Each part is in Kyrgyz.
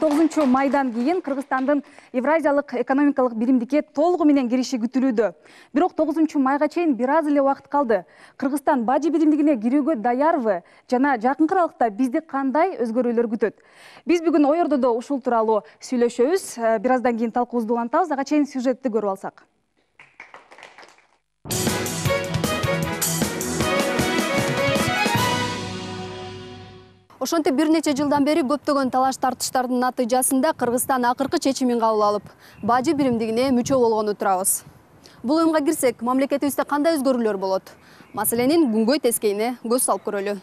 9 майдан кийин Кыргызстандын Евразиялык экономикалык биримдикке толугу менен кириши күтүлүүдө. Бирок 9 майга чейин бир аз эле убакыт калды. Кыргызстан бажы биримдигине кирүүгө даярбы жана жакынкы аралыкта бизди кандай өзгөрүүлөр күтөт? Биз бүгүн ой ордодо ушул тууралуу сүйлөшөбүз. Бир аздан кийин талкуубузду улантабыз. Ага чейин сюжетти көрүп алсак. Ошентип бир нече жылдан бери көптөгөн талаш тартыштардын натыйжасында Кыргызстан акыркы чечимин кабыл алып, бажы биримдигине мүчө болгону турабыз. Бул уюмга кирсек, мамлекетибизде кандай өзгөрүүлөр болот? Маселенин күнгөй тескейине көз салып көрөлү.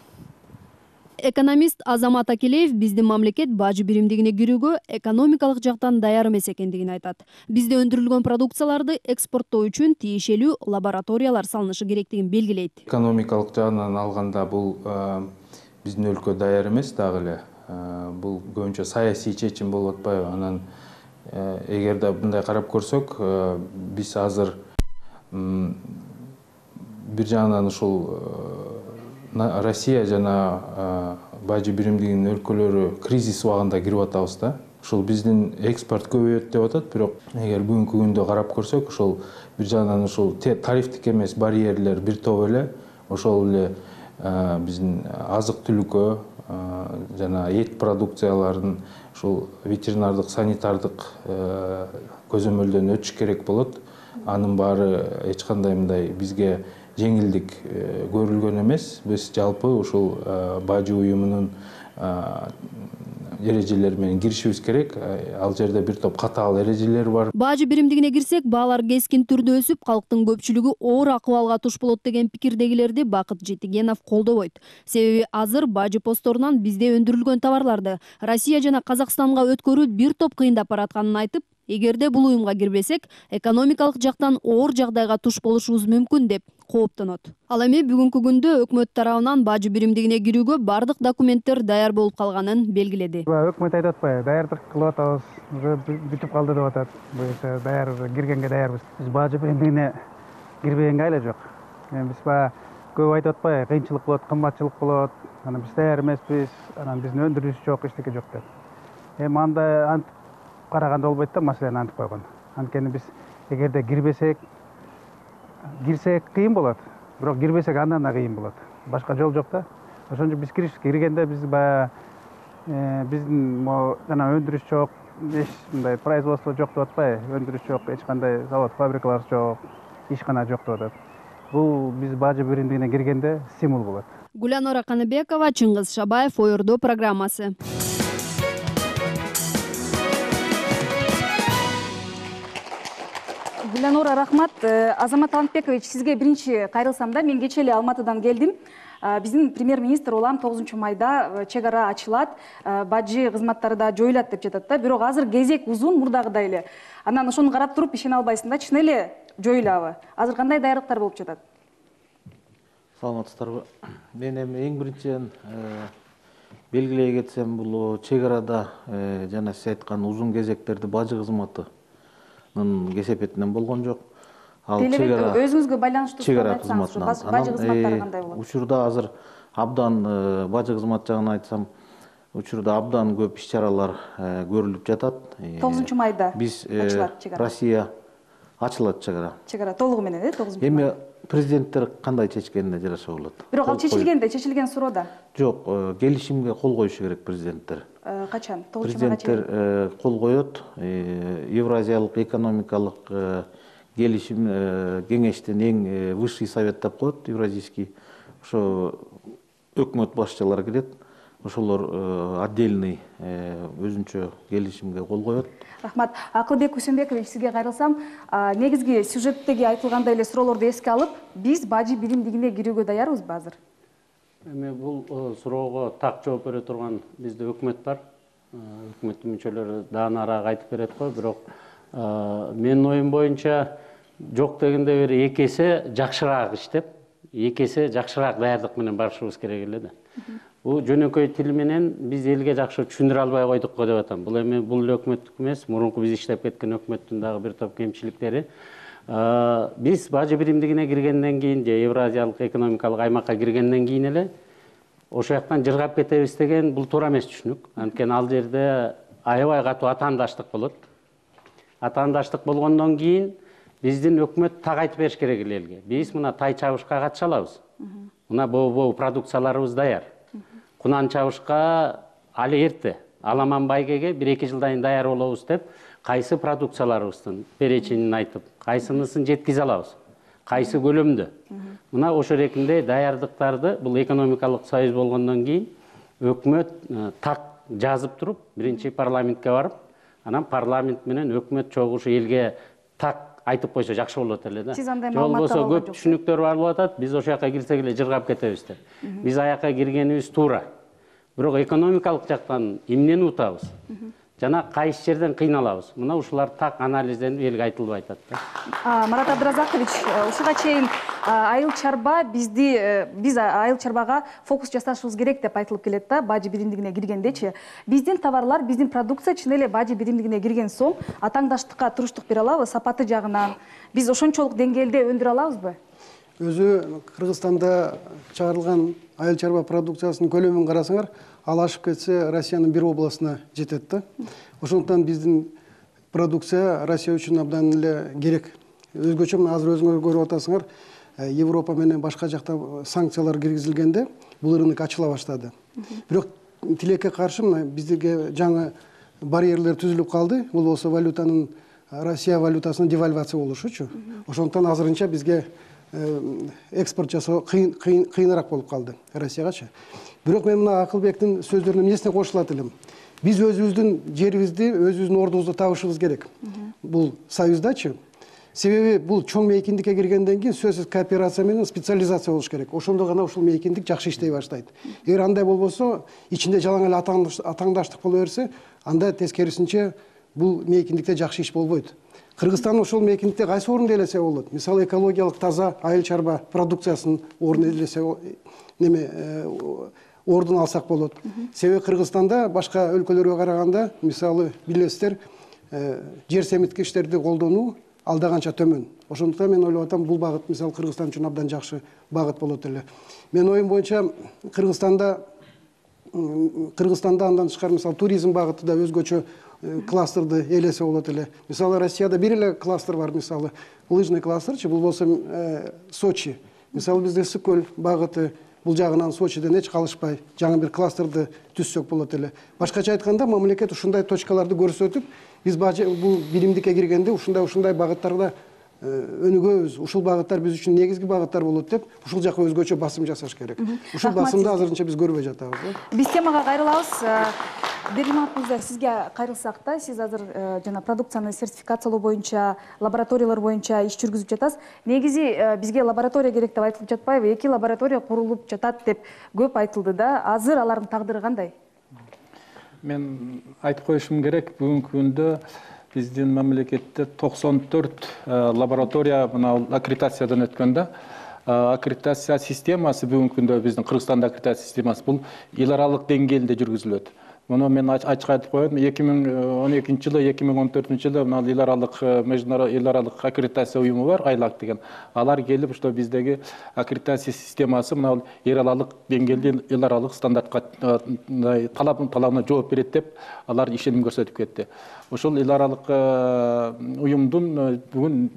Экономист Азамат Акилеев биздин мамлекет бажы биримдигине кирүүгө экономикалык жактан даяр эмес экендигин айтат. Бизде өндүрүлгөн продукцияларды экспорттоо үчүн тиешелүү лабораториялар салынышы керектигин белгилейт. Экономикалык жагынан алганда бул биздин өлкө даяр эмес дагы эле. Бул көбүнчө саясий чечим болуп атпайбы? Анан эгерде мындай карап көрсөк, биз азыр бир жагынан ушул Россия жана бажы биримдигинин өлкөлөрү кризис убагында кирип атабыз да. Ушул биздин экспорт көбөйөт деп атат, бирок эгер бүгүнкү күндө карап көрсөк, ушул бир жагынан ушул тарифтик эмес барьерлер бир топ эле, ошол эле биздин азык-түлүккө жана эт продукцияларын ушул ветеринардык, санитардык көзөмөлдөн өтүш керек болот. Анын баары эч кандай мындай бизге жеңилдик көрүлгөн эмес. Биз жалпы ушул бажы уюмунун эрежелери менен киришибиз керек. Ал жерде бир топ катаал эрежелер бар. Бажы биримдигине кирсек, баалар кескин түрдө өсүп, калктын көпчүлүгү оор акыбалга туш болот деген пикирдегилерди Бакыт Жетигенов колдобойт. Себеби азыр бажы постторунан бизде өндүрүлгөн товарларды Россия жана Казакстанга өткөрүү бир топ кыйындап баратканын айтып, эгерде бул уюмга кирбесек, экономикалык жактан оор жагдайга туш болушубуз мүмкүн деп кооптонот. Ал эми бүгүнкү күндө өкмөт тарабынан бажы биримдигине кирүүгө бардык документтер даяр болуп калганын белгиледи. Өкмөт айтып атпайбы, даярдык кылып атабыз, уже бүтүп калды деп атат. Буюрса даяр, киргенге даярбыз. Биз бажы биримдигине кирбегенге айла жок. Биз көп айтып атпайбы, кыйынчылык болот, кымбатчылык болот. Анан биз даяр эмеспиз, анан биздин өндүрүш жок, эчтеке жок деп. Андай антип караганда болбойт да, маселени антип койгон. Анткени биз эгерде кирсек кыйын болот. Бирок кирбесек андан да кыйын болот. Башка жол жок да. Ошон үчүн биз киргенде биз биздин жана өндүрүш жок, эч мындай производство жок деп атпайбы? Өндүрүш жок, эч кандай завод, фабрикалар жок, ишкана жок деп атат. Бул биз бажы биримдигине киргенде стимул болот. Гулянора Каныбекова, Чыңгыз Шабаев, Ой ордо программасы. Гулянора, рахмат. Азамат Алымбекович, сизге биринчи кайрылсам да, мен кечээ эле Алматыдан келдим. Биздин премьер-министр улам 9 майда чек ара ачылат, бажы кызматтары да жоюлат деп жатат да. Бирок азыр кезек узун мурдагыдай эле. Анан ошону карап туруп ишене албайсың да, чын эле жоюлабы? Азыр кандай даярдыктар болуп жатат? Саламатсыздарбы. Мен эми эң биринчиден белгилей кетсем, бул чек арада жана сиз айткан узун кезектерди бажы кызматы кесепетинен болгон жок. Ал өзүңүзгө байланыштуу чек ара кызматынан. Бажы кызматтары кандай болот? Учурда азыр абдан бажы кызмат жагынан айтсам, учурда абдан көп иш-чаралар көрүлүп жатат. 9 майда ачылат чек ара. Россия ачылат чек ара. Чек ара толугу менен, 9 майда. Эми президенттер кандай чечкенине жараша болот. Бирок ал чечилген суроодо. Жок, келишимге кол коюшу керек президенттер. Качан? Президенттер кол коет. Евразиялык экономикалык келишим кеңештин эң высший совет деп коет, евразийский. Ошо өкмөт башчылары кирет. Ошолор отдельный өзүнчө келишимге кол коет. Рахмат. Акылбек Үсөнбекович, сизге кайрылсам, негизги сюжеттеги айтылгандай эле суроолорду эске алып, биз бажы биримдигине кирүүгө даярбызбы азыр? Эми бул суроого так жооп бере турган бизде өкмөт бар. Өкмөттүн мүчөлөрү даанаараак айтып берет го, бирок менин оюм боюнча жок дегенде бери 2 эсе жакшыраак иштеп, 2 эсе жакшыраак даярдык менен барышыбыз керек эле да. Бул жөнөкөй тил менен биз элге жакшы түшүндүрө албай койдук го деп атам. Бул эми бул өкмөттүк эмес, мурунку биз иштеп кеткен өкмөттүн дагы бир топ кемчиликтери. Биз бажы биримдигине киргенден кийин, же Евразиялык экономикалык аймакка киргенден кийин эле ошол жактан жыргап кетебиз деген бул туура эмес түшүнүк. Анткени ал жерде аябай катуу атаандаштык болот. Атаандаштык болгондон кийин биздин өкмөт так айтып бериш керек элге. Биз мына тай чабышка катыша алабыз. Мына боо продукцияларыбыз даяр. Кунан чабышка али эрте. Аламан байгеге 1-2 жылдан кийин даяр болобуз деп, кайсы продукцияларыбыздын перечинин айтып, кайсынысын жеткизе алабыз, кайсы көлөмдө. Мына ошо эрекинде даярдыктарды бул экономикалык союз болгондон кийин өкмөт так жазып туруп, биринчи парламентке барып, анан парламент менен өкмөт чогушу элге так айтып койсо жакшы болот эле да. Сиз андай маалыматтар болбосо көп түшүнүктөр бар болуп атат, биз ошол жака кирсек эле жыргап кетебиз деп. Биз аяка киргенибиз туура. Бирок экономикалык жактан эмнени утабыз? Жана кайсы жерден кыйналабыз? Мына ушулар так анализденип элге айтылбай атат да. Марат Абдыразакович, ушуга чейин айыл чарба биз айыл чарбага фокус жасашыбыз керек деп айтылып келет да, бажы биримдигине киргендечи. Биздин товарлар, биздин продукция чын эле бажы биримдигине кирген соң атаандаштыкка туруштук бере алабы сапаты жагынан? Биз ошончолук деңгээлде өндүрө алабызбы? Өзү Кыргызстанда чыгарылган айыл чарба продукциясынын көлөмүн карасаңар, ал ашып кетсе Россиянын бир областына жетет да. Ошондуктан биздин продукция Россия үчүн абдан эле керек. Өзгөчө мына азыр өзүңөр көрүп атасыңар, Европа менен башка жакта санкциялар киргизилгенде бул рынок ачыла баштады. Бирок тилекке каршы мына бизге жаңы барьерлер түзүлүп калды. Бул болсо валютанын Россия валютасынын девальвация болушучу. Ошондуктан азырынча бизге экспорт жасоо кыйыныраак болуп калды Россиягачы. Бирок мен мына Акылбектин сөздөрүнө эмнесине кошулат элем. Биз өзүбүздүн жерибизди, өзүбүздүн ордубузду табышыбыз керек. Бул союздачы. Себеби бул чоң мейкиндикке киргенден кийин сөзсүз кооперация менен специализация болуш керек. Ошондо гана ушул мейкиндик жакшы иштей баштайт. Эгер андай болбосо, ичинде жалаң эле атаандаштык боло берсе, анда тескерисинче бул мейкиндикте жакшы иш болбойт. Кыргызстан ошол мейкиндикте кайсы орунду ээлесе болот? Мисалы экологиялык таза айыл чарба продукциясынын ордун ээлесе ордун алсак болот. Себеби Кыргызстанда башка өлкөлөргө караганда, мисалы билесиздер, жер семирткичтерди колдонуу алда канча төмөн. Ошондуктан мен ойлоп атам, бул багыт мисалы Кыргызстан үчүн абдан жакшы багыт болот эле. Мен оюм боюнча Кыргызстанда андан тышкары мисалы туризм багыты да өзгөчө кластерды ээлесе болот эле. Мисалы Россияда бир эле кластер бар, мисалы лыжный кластерчы, бул болсо Сочи. Мисалы бизде ысык көл багыты бул жагынан Сочиден эч калышпай жаңы бир кластерди түзсөк болот эле. Башкача айтканда, мамлекет ушундай точкаларды көрсөтүп, биз бул биримдикке киргенде ушундай багыттарда өнүгөбүз. Ушул багыттар биз үчүн негизги багыттар болот деп, ушул жака өзгөчө басым жасаш керек. Ушул басымды азырынча биз көрбөй жатабыз. Биз темага кайрылабыз. Беримат мырза, сизге кайрылсак да, сиз азыр жана продукцияны сертификациялоо боюнча, лабораториялар боюнча иш жүргүзүп жатасыз. Негизи бизге лаборатория керек деп айтылып жатпайбы? 2 лаборатория курулуп жатат деп көп айтылды да. Азыр алардын тагдыры кандай? Мен айтып коюшум керек, бүгүнкү күндө биздин мамлекетте 94 лаборатория мына аккредитациядан өткөн да. Аккредитация системасы бүгүнкү күндө биздин Кыргызстанда аккредитация системасы бул эл аралык деңгээлде жүргүзүлөт. Муну мен ачык айтып коеюн, 2012 жылы, 2014 жылы мына эл аралык аккредитация уюму бар, айлак деген. Алар келип, ошто биздеги аккредитация системасы мына эл аралык деңгээлде эл аралык стандартка талабына жооп берет деп алар ишеним көрсөтүп кетти. Ошол эл аралык уюмдун бүгүн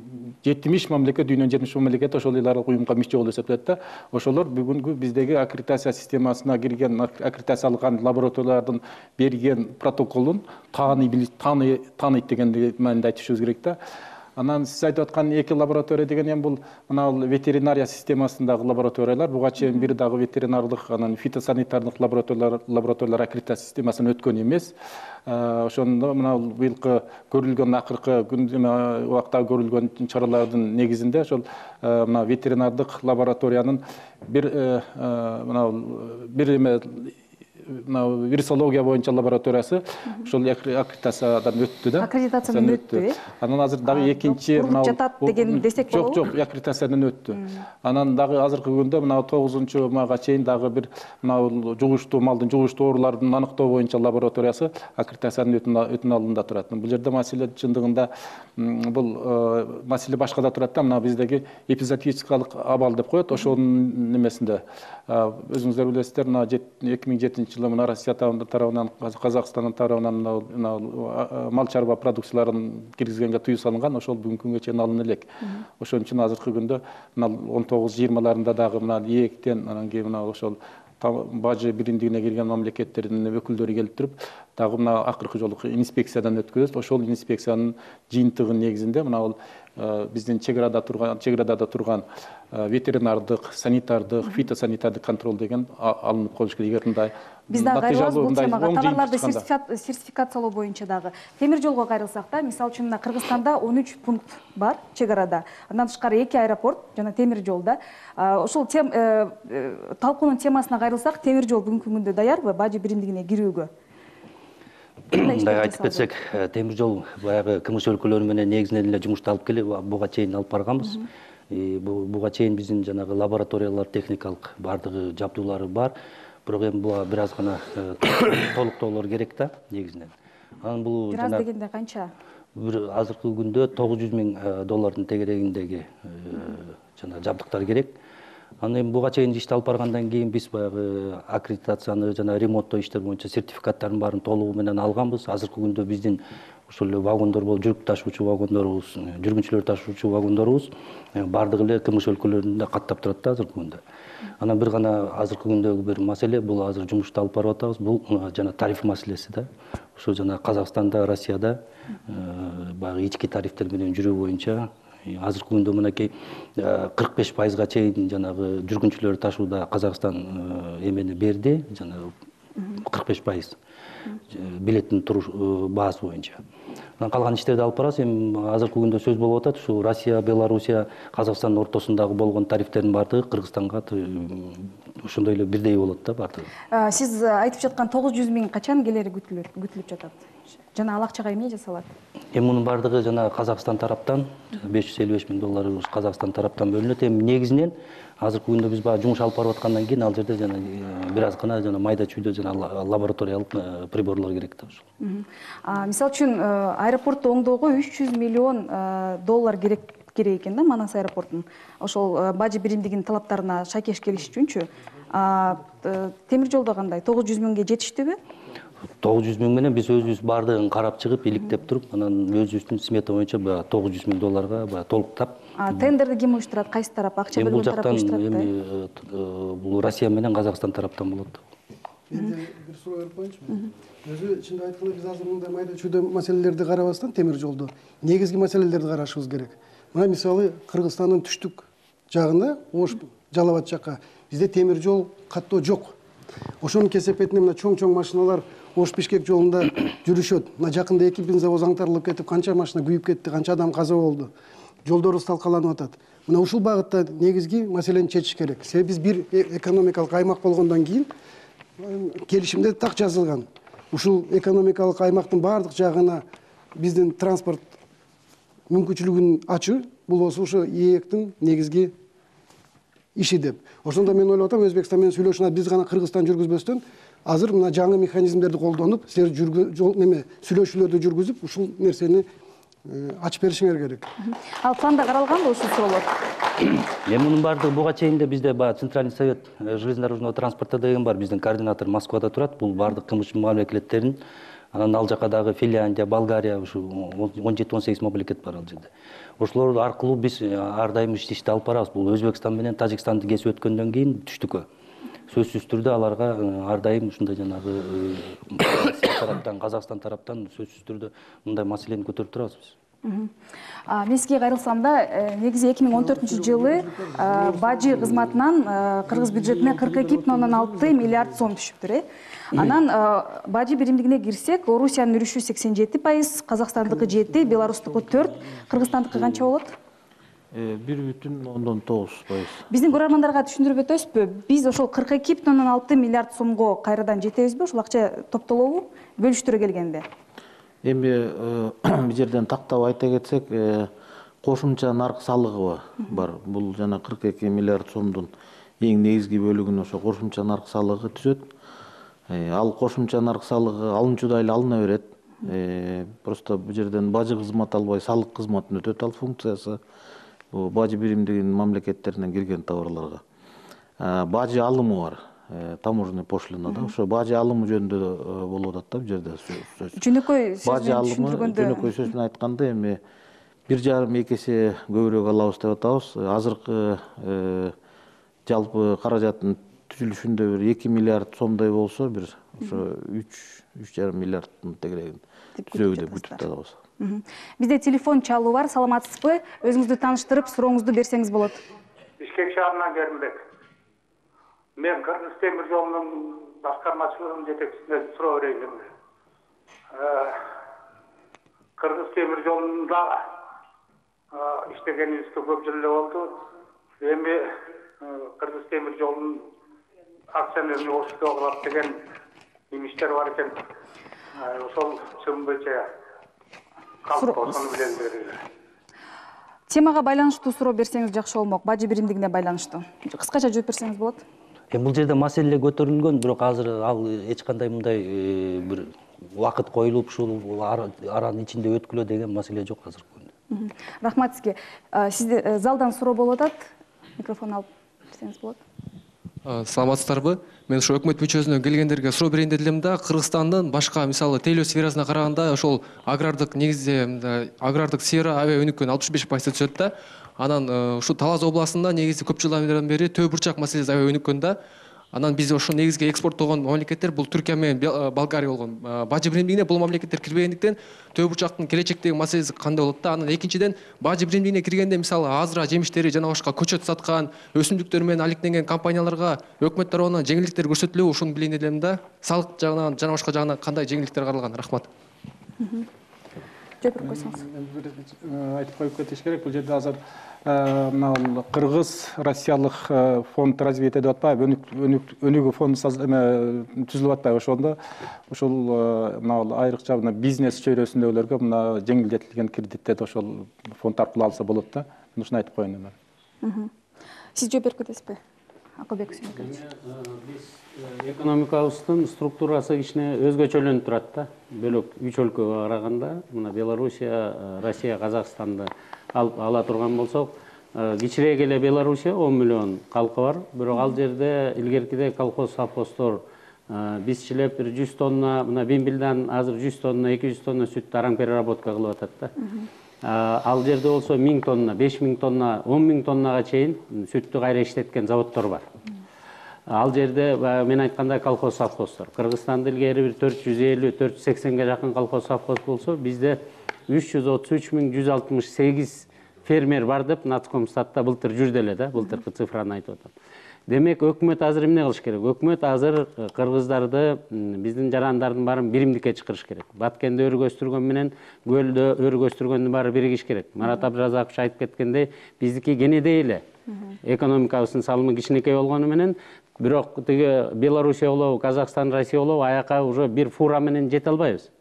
70 мамлекет, дүйнөнүн 70 мамлекети ошол эл аралык уюмга мүчө болуп эсептелет да. Ошолор бүгүнкү биздеги аккредитация системасына кирген, аккредитация алган лабораториялардын берген протоколун тааныйт дегенди мааниде айтышыбыз керек да. Анан сиз айтып аткан 2 лаборатория деген эми бул мына ветеринария системасындагы лабораториялар, буга чейин бир дагы ветеринарлык, анан фитосанитардык лабораториялар аккредитация системасынан өткөн эмес. Ошондо мына быйылкы көрүлгөн акыркы убакта көрүлгөн чаралардын негизинде ошол мына ветеринардык лабораториянын бир вирусология боюнча лабораториясы ошол аккредитациядан өттү да. Аккредитациядан өттү. Анан азыр дагы экинчи жатат деген десек болобу? Жок, аккредитациядан өттү. Анан дагы азыркы күндө мына 9-мага чейин дагы бир мына жугуштуу малдын жугуштуу ооруларын аныктоо боюнча лабораториясы аккредитациядан өтүн алында турат. Бул жерде маселе чындыгында бул маселе башкада турат да. Мына биздеги эпизоотическалык абал деп коет. Ошонун немесинде өзүңүздөр билесиздер, мына 2007 жылы мына Россия тарабынан, Қазақстанның тарабынан мал чарба продукцияларын киргизгенге тыюу салынган, ошол бүгүнкү күнгө чейин алына элек. Ошон үчүн азыркы күндө 19-20 дагы мына ээктен, анан кийин мына ошол бажы биримдигине кирген мамлекеттердин өкүлдөрү келип туруп, дагы мына акыркы жолу инспекциядан өткөзөт. Ошол инспекциянын жыйынтыгы негизинде мына биздин чек-арада турган ветеринардык, санитардык, фитосанитардык контроль деген алынып коюш керек. Эгер мындай биз дагы кайрылабыз бул темага, товарларды сертификациялоо боюнча дагы. Темир жолго кайрылсак да, мисалы үчүн мына Кыргызстанда 13 пункт бар чек-арада. Андан тышкары 2 аэропорт жана темир жолда. Ошол талкуунун темасына кайрылсак, темир жол бүгүнкү күндө даярбы бажы биримдигине кирүүгө? Мындай айтып кетсек, темир жол баягы КМШ өлкөлөрү менен негизинен эле жумушту алып келип, буга чейин алып барганбыз. Буга чейин биздин жанагы лабораториялар, техникалык бардыгы жабдуулары бар. Бирок эми буга бир аз гана толуктоолор керек да, негизинен. Анан бул бир аз дегенде канча? Бир азыркы күндө $900,000 тегерегиндеги жана жабдыктар керек. Анан эми буга чейин ишти алып баргандан кийин биз баягы аккредитацияны жана ремонттоо иштер боюнча сертификаттарын баарын толугу менен алганбыз. Азыркы күндө биздин ошол эле вагондор болуп, жүрүк ташуучу вагондорубуз, жүргүнчүлөр ташуучу вагондорубуз бардыгы эле КМШ өлкөлөрүндө каттап турат да азыркы күндө. Анан бир гана азыркы күндөгү бир маселе, бул азыр жумушту алып барып атабыз, бул жана тариф маселеси да. Ошо жана Казакстанда, Россияда баягы ички тарифтер менен жүрүү боюнча азыркы күндө мынакей 45%га чейин жанагы жүргүнчүлөр ташууда Казакстан эмени берди, жанагы 45% билеттин туруш баасы боюнча. Анан калган иштерди алып барабыз. Эми азыркы күндө сөз болуп атат, ушу Россия, Белоруссия, Казакстандын ортосундагы болгон тарифтердин бардыгы Кыргызстанга ошондой эле бирдей болот да бардыгы. Сиз айтып жаткан 900,000 качан келери күтүлүп жатат? Жана ал акчага эмне жасалат? Эми мунун бардыгы жана Казакстан тараптан $555,000 Казакстан тараптан бөлүнөт. Эми негизинен азыркы күндө биз баягы жумуш алып барып аткандан кийин ал жерде жана бир аз гана жана майда чүйдө жана лабораториялык приборлор керек да ошол. Мисалы үчүн аэропортто оңдоого $300 миллион керек экен да, Манас аэропортунун. Ошол бажы биримдигинин талаптарына шайкеш келиш үчүнчү. Темир жолдо кандай? 900,000ге жетиштиби? 900,000 менен биз өзүбүз бардыгын карап чыгып, иликтеп туруп, анан өзүбүздүн смета боюнча $900,000 толуктап. Тендерди ким уюштурат, кайсы тарап, акча бөлгөн тарап уюштурат да? Бул Россия менен Казакстан тараптан болот. Менде бир суроо берип коеюнчу. Өзү чынды айтканда биз азыр мындай майда чүйдө маселелерди карабастан темир жолдо негизги маселелерди карашыбыз керек. Мына мисалы Кыргызстандын түштүк жагында, Ош Жалал Абад жакка бизде темир жол каттоо жок. Ошонун кесепетинде мына чоң машиналар Ош Бишкек жолунда жүрүшөт. Мына жакында 2 бензовоз аңтарылып кетип, канча машина күйүп кетти, канча адам каза болду. Жолдорубуз талкаланып атат. Мына ушул багытта негизги маселени чечиш керек. Себеби биз бир экономикалык аймак болгондон кийин келишимде так жазылган. Ушул экономикалык аймактын бардык жагына биздин транспорт мүмкүнчүлүгүн ачуу бул ошо ээктин негизги иши деп. Ошондо мен ойлоп атам, Өзбекстан менен сүйлөшүп, биз гана Кыргызстан жүргүзбөстөн, азыр мына жаңы механизмдерди колдонуп, силер сүйлөшүүлөрдү жүргүзүп, ушул нерсени ачып беришиңер керек. Ал планда каралганбы ушул суроолор? Эми мунун бардыгы буга чейин де бизде Центральный совет железнодорожного транспорта деген бар, биздин координатор Москвада турат, бул бардык КМШ мамлекеттерин, анан ал жака дагы Финляндия, Болгария, ушу 17-18 мамлекет бар ал жерде. Ошолор аркылуу биз ар дайым ишти алып барабыз. Бул Өзбекстан менен Тажикстанды кесип өткөндөн кийин түштүккө сөзсүз түрдө аларга ар дайым ушундай жанагы тараптан, Казакстан тараптан сөзсүз түрдө мындай маселени көтөрүп турабыз биз. Мен сизге кайрылсам да, негизи 2014-жылы бажы кызматынан Кыргыз бюджетине 42,6 миллиард сом түшүптүр. Анан бажы биримдигине кирсек, Орусиянын үрүшү 87%, Казакстандыкы 7%, Беларустуку 4%, Кыргызстандыкы канча болот? 1,9%. Биздин көрөрмандарга түшүндүрүп өтөсүзбү? Биз ошол 42,6 миллиард сомго кайрадан жетебизби? Ошол акча топтолобу бөлүштүрө келгенде? Эми бул жерден тактап айта кетсек, кошумча нарк салыгы бар. Бул жана 42 миллиард сомдун эң негизги бөлүгүн ошо кошумча нарк салыгы түзөт. Ал кошумча нарк салыгы алынчууда эле алына берет. Просто бул жерден бажы кызмат албай салык кызматын өтөт ал функциясы. Бул бажы биримдигинин мамлекеттеринен кирген товарларга. Бажы алымы бар. таможенный пошлина да, ошо бажы алымы жөнүндө болуп атат да бул жерде сөз. Жөнөкөй Бажы сөзүн алымы түшүндүргөндө жөнөкөй сөз менен айтканда эми 1,5-2 эсе көбүрөөк алабыз деп атабыз. Азыркы жалпы каражаттын түзүлүшүндө бир 2 миллиард сомдой болсо, бир ошо 3,5 миллиардтын тегерегин түзөбү деп күтүп атабыз. Бизде телефон чалуу бар. Саламатсызбы? Өзүңүздү тааныштырып, сурооңузду берсеңиз болот. Бишкек шаарынан Керимбек. Мен Кыргыз темир жолунун башкармачылыгынын жетекчисине суроо берейин эле. Кыргыз темир жолунда иштегенибизге көп жыл эле болду. Эми Кыргыз темир жолунун акционерный общество кылат деген имиштер бар экен. Ошол чын боюнча калп ошону билендирели. Темага байланыштуу суроо берсеңиз жакшы болмок. Бажы биримдигине байланыштуу. Кыскача жооп берсеңиз болот. Бул жерде маселе көтөрүлгөн, бирок азыр ал эч кандай мындай бир убакыт коюлуп, ушул аранын ичинде өткүлө деген маселе жок азыркы күндө. Рахмат сизге. Сизде залдан суроо болуп атат. Микрофон алып берсеңиз болот. Саламатсыздарбы? Мен ошо өкмөт мүчөсүнөн келгендерге суроо берейин дедим да, Кыргызстандын башка мисалы тейлөө сферасына караганда ошол агрардык негизде агрардык сфера аябай өнүккөн 65% түзөт да. Анан ушул Талас областында негизи көп жылдан бери төө бурчак маселеси аябай өнүккөн да. Анан биз ошо негизги экспорттогон мамлекеттер бул Түркия менен Болгария болгон. Бажы биримдигине бул мамлекеттер кирбегендиктен төө бурчактын келечектеги маселеси кандай болот да? Анан экинчиден бажы биримдигине киргенде мисалы азыра жемиштери жана башка көчөт саткан, өсүмдүктөр менен алектенген компанияларга өкмөт тарабынан жеңилдиктер көрсөтүлөбү? Ушуну билейин элем да. Салык жагынан жана башка жагынан кандай жеңилдиктер каралган? Рахмат. Жооп берип койсоңуз. Айтып коюп кетиш керек. Бул жерде азыр Кыргыз Россиялык фонд развития деп атпайбы, өнүгүү фонду түзүлүп атпайбы, ошондо ушул мына айрыкча мына бизнес чөйрөсүндөгүлөргө мына жеңилдетилген кредиттерди ошол фонд аркылуу алса болот да. Мен ушуну айтып коеюн эле. Сиз жооп берип кетесизби? Акылбек Сүймөкович. Биз экономикабыздын структурасы кичине өзгөчөлөнүп турат да. Бөлөк 3 өлкөгө караганда, мына Белоруссия, Россия, Казакстанды ала турган болсок, кичирээк эле Белоруссия 10 миллион калкы бар. Бирок ал жерде илгеркиде колхоз, совхоздор бизчилеп бир 100 тонна, мына Бимбилдан азыр 100 тонна, 200 тонна сүт арам переработка кылып атат да. Ал жерде болсо 1000 тонна, 5000 тонна, 10.000 тоннага чейин сүттү кайра иштеткен заводдор бар. Ал жерде мен айткандай колхоз, совхоздор. Кыргызстанда илгери бир 450-480ге жакын колхоз, совхоз болсо, бизде 333.168 фермер бар деп Нацкомстатта былтыр жүрдү эле да, былтыркы цифраны айтып атам. Демек, өкмөт азыр эмне кылыш керек? Өкмөт азыр кыргыздарды, биздин жарандардын баарын биримдикке чакырыш керек. Баткенде өрүк өстүргөн менен көлдө өрүк өстүргөндүн баары биригиш керек. Марат Абдыразакович айтып кеткендей, биздики кенедей эле экономикабыздын салымы кичинекей болгону менен, бирок тиги Белоруссия болобу, Казакстан, Россия болобу, аяка уже бир фура менен жете албайбыз.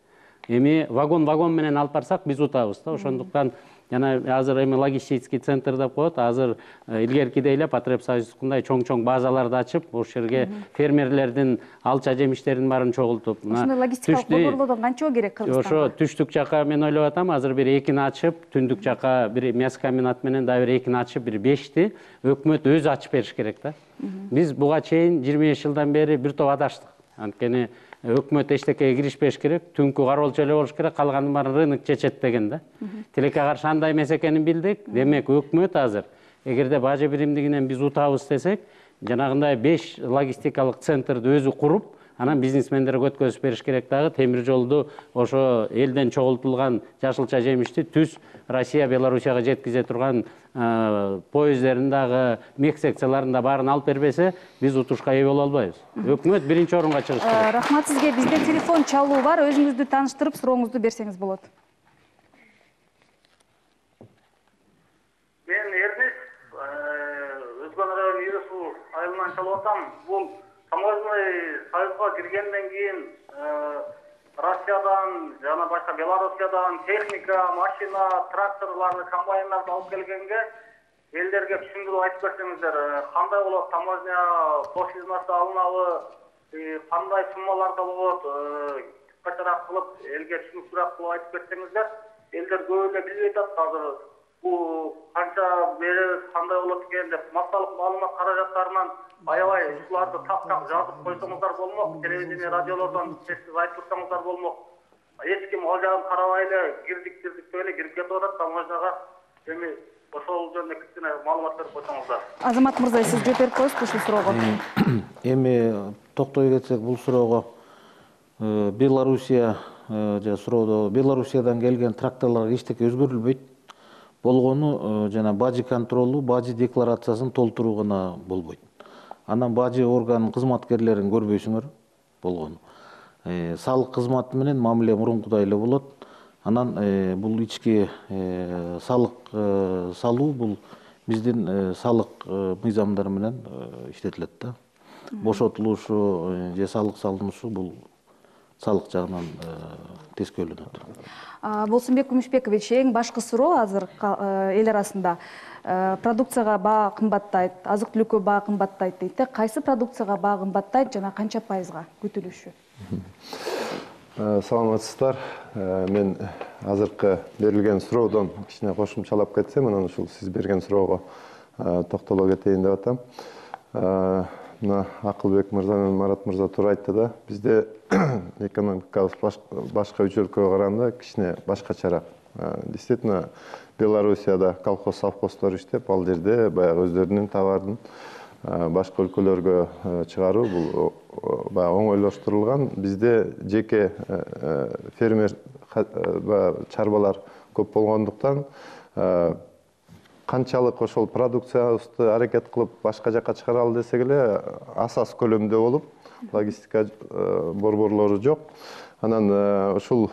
Эми вагон менен алып барсак биз утабыз да. Ошондуктан жана азыр эми логистический центр деп коет. Азыр илгеркидей эле Потребсоюзкундай чоң базаларды ачып, ошол жерге фермерлердин алча жемиштерин баарын чогултуп, ушундай логистикалык борборлордон канча керек Кыргызстанга? Ошо түштүк жака мен ойлоп атам, азыр бир экини ачып, түндүк жака бир мясокомбинат менен дагы бир экини ачып, бир 5ти өкмөт өзү ачып бериш керек да. Биз буга чейин 25 жылдан бери бир топ адаштык. Анткени өкмөт эчтекеге киришпеш керек, түнкү кароолчу эле болуш керек, калганын баарын рынок чечет деген да. Тилекке каршы андай эмес экенин билдик. Демек, өкмөт азыр эгерде бажы биримдигинен биз утабыз десек, жанагындай 5 логистикалык центрди өзү куруп, анан бизнесмендерге өткөзүп бериш керек дагы. Темир жолду ошо элден чогултулган жашылча жемишти түз Россия, Белоруссияга жеткизе турган поездерин дагы, мек секцияларын да баарын алып бербесе, биз утушка ээ боло албайбыз. Өкмөт биринчи орунга чыгыш керек. Рахмат сизге. Бизде телефон чалуу бар. Өзүңүздү тааныштырып, сурооңузду берсеңиз болот. Мен Эрнис, Өзгөн району Иерусул айылынан чалып атам. Бул таможенный союзга киргенден кийин Россиядан жана башка Белоруссиядан техника, машина, тракторларды, комбайндарды алып келгенге элдерге түшүндүрүп айтып берсеңиздер, кандай болот, таможня пошлинасы алынабы, кандай суммаларда болот, кыскачараак кылып элге түшүнүктүүрөөк кылып айтып берсеңиздер, элдер көп эле билбей атат азыр. канча беребиз, кандай болот экен деп массалык маалымат каражаттарынан аябай ушуларды так жазып койсоңуздар болмок. Телевидение, радиолордон сесиз айтып турсаңыздар болмок. Эч ким ал жагын карабай эле кирдик деп эле кирип кетип атат таможняга. Эми ошол жөнүндө кичине маалымат берип койсоңуздар. Азамат мырза, сиз жооп берип коесузбу ушул суроого? Эми токтой кетсек, бул суроого Белоруссия суроодо Белоруссиядан келген тракторлорго эчтеке өзгөрүлбөйт. Болгону жана бажы контролу, бажы декларациясын толтуруу гана болбойт. Анан бажы органынын кызматкерлерин көрбөйсүңөр болгону. Салык кызматы менен мамиле мурункудай эле болот. Анан бул ички салык салуу бул биздин салык мыйзамдары менен иштетилет да. Бошотулушу же салык салынушу бул салык жагынан тескөөлөнөт. Болсунбек Күмүшбекович, эң башкы суроо азыр эл арасында продукцияга баа кымбаттайт, азык түлүккө баа кымбаттайт дейт. Кайсы продукцияга баа кымбаттайт жана канча пайызга күтүлүшү? Саламатсыздар. Мен азыркы берилген суроодон кичине кошумчалап кетсем, анан ушул сиз берген суроого токтоло кетейин деп атам. Мына Акылбек мырза менен Марат мырза туура айтты да, бизде экономикабыз башка үч өлкөгө караганда кичине башкачараак. Действительно, Белоруссияда колхоз совхоздор иштеп, ал жерде баягы өздөрүнүн товарын башка өлкөлөргө чыгаруу бул баягы оңойлоштурулган. Бизде жеке фермер чарбалар көп болгондуктан канчалык ошол продукциябызды аракет кылып башка жакка чыгаралы десек эле асас көлөмдө болуп, логистика борборлору жок. Анан ушул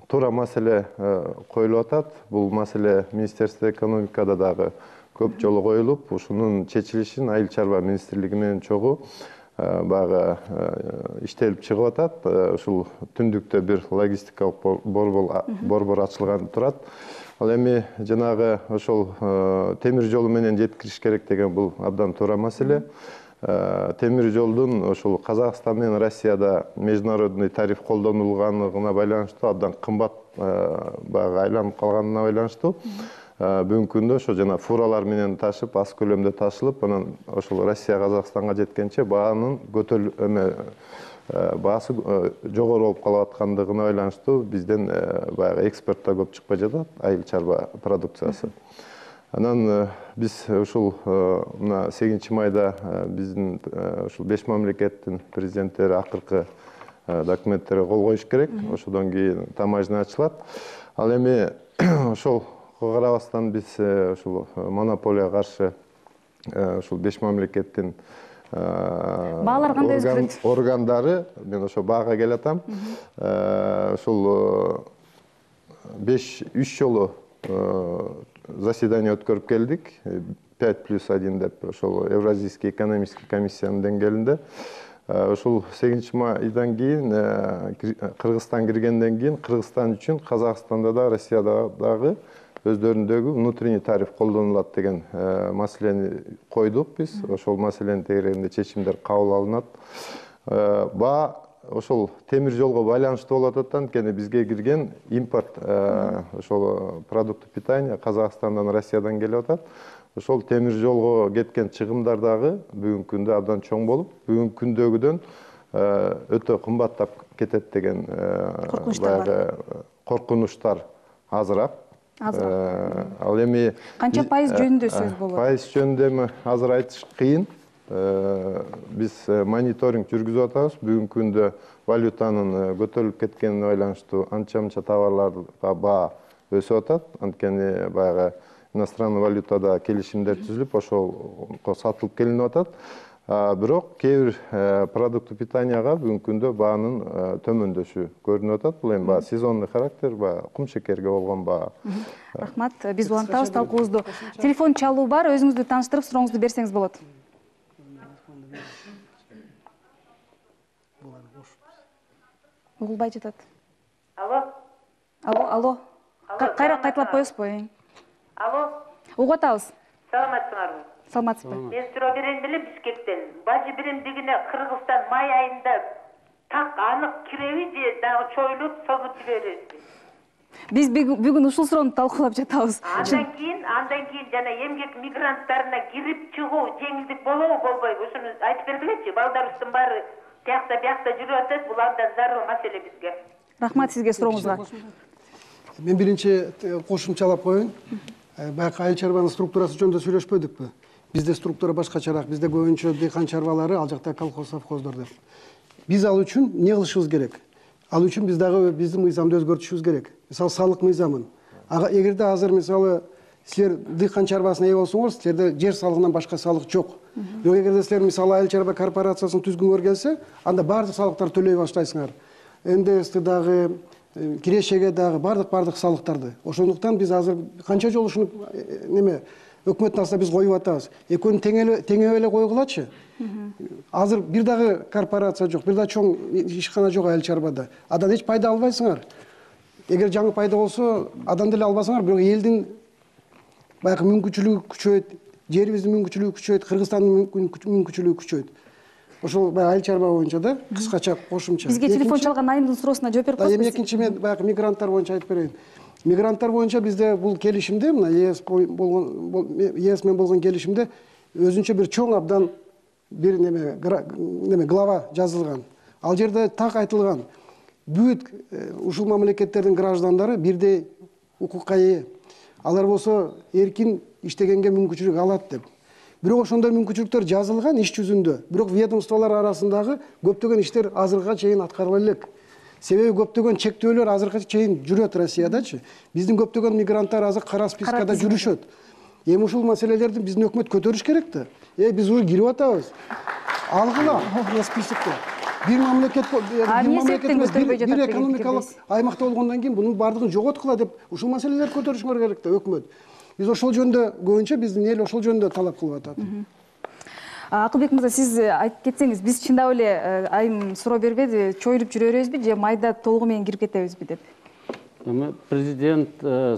туура маселе коюлуп атат. Бул маселе Министерство экономикада дагы көп жолу коюлуп, ушунун чечилишин Айыл чарба министрлиги менен чогуу баягы иштелип чыгып атат. Ушул түндүктө бир логистикалык борбор ачылган турат. Ал эми жанагы ошол темир жолу менен жеткириш керек деген бул абдан туура маселе. Темир жолдун ошол Казакстан менен Россияда международный тариф колдонулганына байланыштуу абдан кымбат баягы айланып калганына байланыштуу бүгүнкү күндө ошо жана фуралар менен ташып, аз көлөмдө ташылып, анан ошол Россия Казакстанга жеткенче баанын баасы жогору болуп калып аткандыгына байланыштуу бизден баягы экспортто көп чыкпай жатат айыл чарба продукциясы. Анан биз ушул мына 8 майда биздин ушул 5 мамлекеттин президенттери акыркы документтерге кол коюш керек. Ошодон кийин таможня ачылат. Ал эми ошол карабастан биз ушул монополияга каршы ушул 5 мамлекеттин баалар кандай өзгөрөт? Органдары, мен ошо баага келатам. Ушул 3 жолу заседание өткөрүп келдик. 5+1 деп ошол Евразийский экономический комиссиянын деңгээлинде. Ушул 8 майдан кийин Кыргызстан киргенден кийин Кыргызстан үчүн Казакстанда да, Россияда дагы өздөрүндөгү внутренний тариф колдонулат деген маселени койдук биз. Ошол маселенин тегерегинде чечимдер кабыл алынат. Баа ошол темир жолго байланыштуу болуп атат, анткени бизге кирген импорт ошол продукты питания Казакстандан, Россиядан келип атат. Ошол темир жолго кеткен чыгымдар дагы бүгүнкү күндө абдан чоң болуп, бүгүнкү күндөгүдөн өтө кымбаттап кетет деген баягы коркунучтар азыраак. Ал эми канча пайыз жөнүндө сөз болот? Пайыз жөнүндө эми азыр айтыш кыйын. Биз мониторинг жүргүзүп атабыз. Бүгүнкү күндө валютанын көтөрүлүп кеткенине байланыштуу анча-мынча товарларга баа өсүп атат. Анткени баягы иностранный валютада келишимдер түзүлүп, ошол сатылып келинип атат. Бирок кээ бир продукты питанияга бүгүнкү күндө баанын төмөндөшү көрүнүп атат. Бул эми баягы сезонный характер, баягы кум шекерге болгон баа. Рахмат, биз улантабыз талкуубузду. Телефон чалуу бар, өзүңүздү тааныштырып сурооңузду берсеңиз болот. Угулбай жатат. Алло. Кайра кайталап коесузбу? Алло. Угуп атабыз. Саламатсыңарбы? Саламатсызбы? Мен суроо берейин деле Бишкектен. Бажы биримдигине Кыргызстан май айында так анык киреби же дагы чоюлуп созуп жибересизби? Биз бүгүн ушул суроону талкуулап жатабыз. Андан кийин жана эмгек мигранттарына кирип чыгуу жеңилдик болобу болбойбу? Ушуну айтып бергилечи. Балдарыбыздын баары тиякта биякта жүрүп атат. Бул абдан зарыл маселе бизге. Рахмат сизге сурооңузга. Мен биринчи кошумчалап коеюн. Баягы айыл чарбанын структурасы жөнүндө сүйлөшпөдүкпү? Бизде структура башкачараак. Бизде көбүнчө дыйкан чарбалары, ал жакта колхоз, совхоздор деп. Биз ал үчүн эмне кылышыбыз керек? Ал үчүн биз дагы биздин мыйзамды өзгөртүшүбүз керек. Мисалы салык мыйзамын. Эгерде азыр мисалы силер дыйкан чарбасына ээ болсоңор, силерде жер салыгынан башка салык жок. Бирок эгерде силер мисалы айыл чарба корпорациясын түзгүңөр келсе, анда баардык салыктарды төлөй баштайсыңар. НДС дагы, кирешеге дагы баардык салыктарды. Ошондуктан биз азыр канча жолу ушуну өкмөттүн астына биз коюп атабыз. Экөөнү теңеп эле койгулачы. Азыр бир дагы корпорация жок, бир да чоң ишкана жок айыл чарбада. Адан эч пайда албайсыңар. Эгер жаңы пайда болсо, адан деле албасаңар, бирок элдин баягы мүмкүнчүлүгү күчөйт, жерибиздин мүмкүнчүлүгү күчөйт, Кыргызстандын мүмкүнчүлүгү күчөйт. Ошол айыл чарба боюнча да кыскача кошумча. Бизге телефон чалган айымдын суроосуна жооп берип коесузбу? Экинчи мен баягы мигранттар боюнча айтып берейин. Мигранттар боюнча бизде бул келишимде, мына ЕС менен болгон келишимде өзүнчө бир чоң абдан бир глава жазылган. Ал жерде так айтылган. Бүт ушул мамлекеттердин граждандары бирдей укукка ээ. Алар болсо эркин иштегенге мүмкүнчүлүк алат деп. Бирок ошондой мүмкүнчүлүктөр жазылган иш жүзүндө. Бирок ведомстволор арасындагы көптөгөн иштер азыркыга чейин аткарыла элек. Себеби көптөгөн чектөөлөр азыркыга чейин жүрөт Россиядачы. Биздин көптөгөн мигранттар азыр кара спискада жүрүшөт. Эми ушул маселелерди биздин өкмөт көтөрүш керек да. Биз уже кирип атабыз. Алгыла списокко. Бир мамлекет бир экономикалык аймакта болгондон кийин бунун баардыгын жоготкула деп ушул маселелерди көтөрүшүңөр керек да өкмөт. Биз ошол жөнүндө көбүнчө биздин эл ошол жөнүндө талап кылып атат. Акылбек мырза, сиз айтып кетсеңиз, биз чындап эле айым суроо бербеди, чоюруп жүрө беребизби же майда толугу менен кирип кетебизби деп? Президент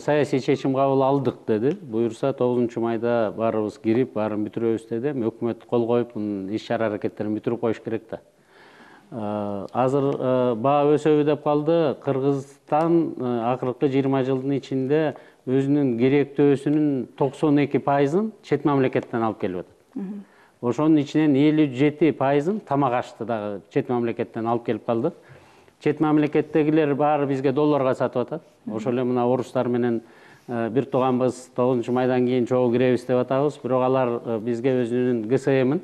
саясий чечим кабыл алдык деди. Буюрса 9-майда баарыбыз кирип, баарын бүтүрөбүз деди. Өкмөт кол коюп, иш чара аракеттерин бүтүрүп коюш керек да. Азыр баа өсөбү деп калды. Кыргызстан акыркы 20 жылдын ичинде өзүнүн керектөөсүнүн 92%-ын чет мамлекеттен алып келип атат. Ошонун ичинен 57%-ын тамак ашты дагы чет мамлекеттен алып келип калдык. Чет мамлекеттегилер баары бизге долларга сатып атат. Ошол эле мына орустар менен бир тууганбыз 9-майдан кийин чогуу киребиз деп атабыз. Бирок алар бизге өзүнүн ГСМ-ин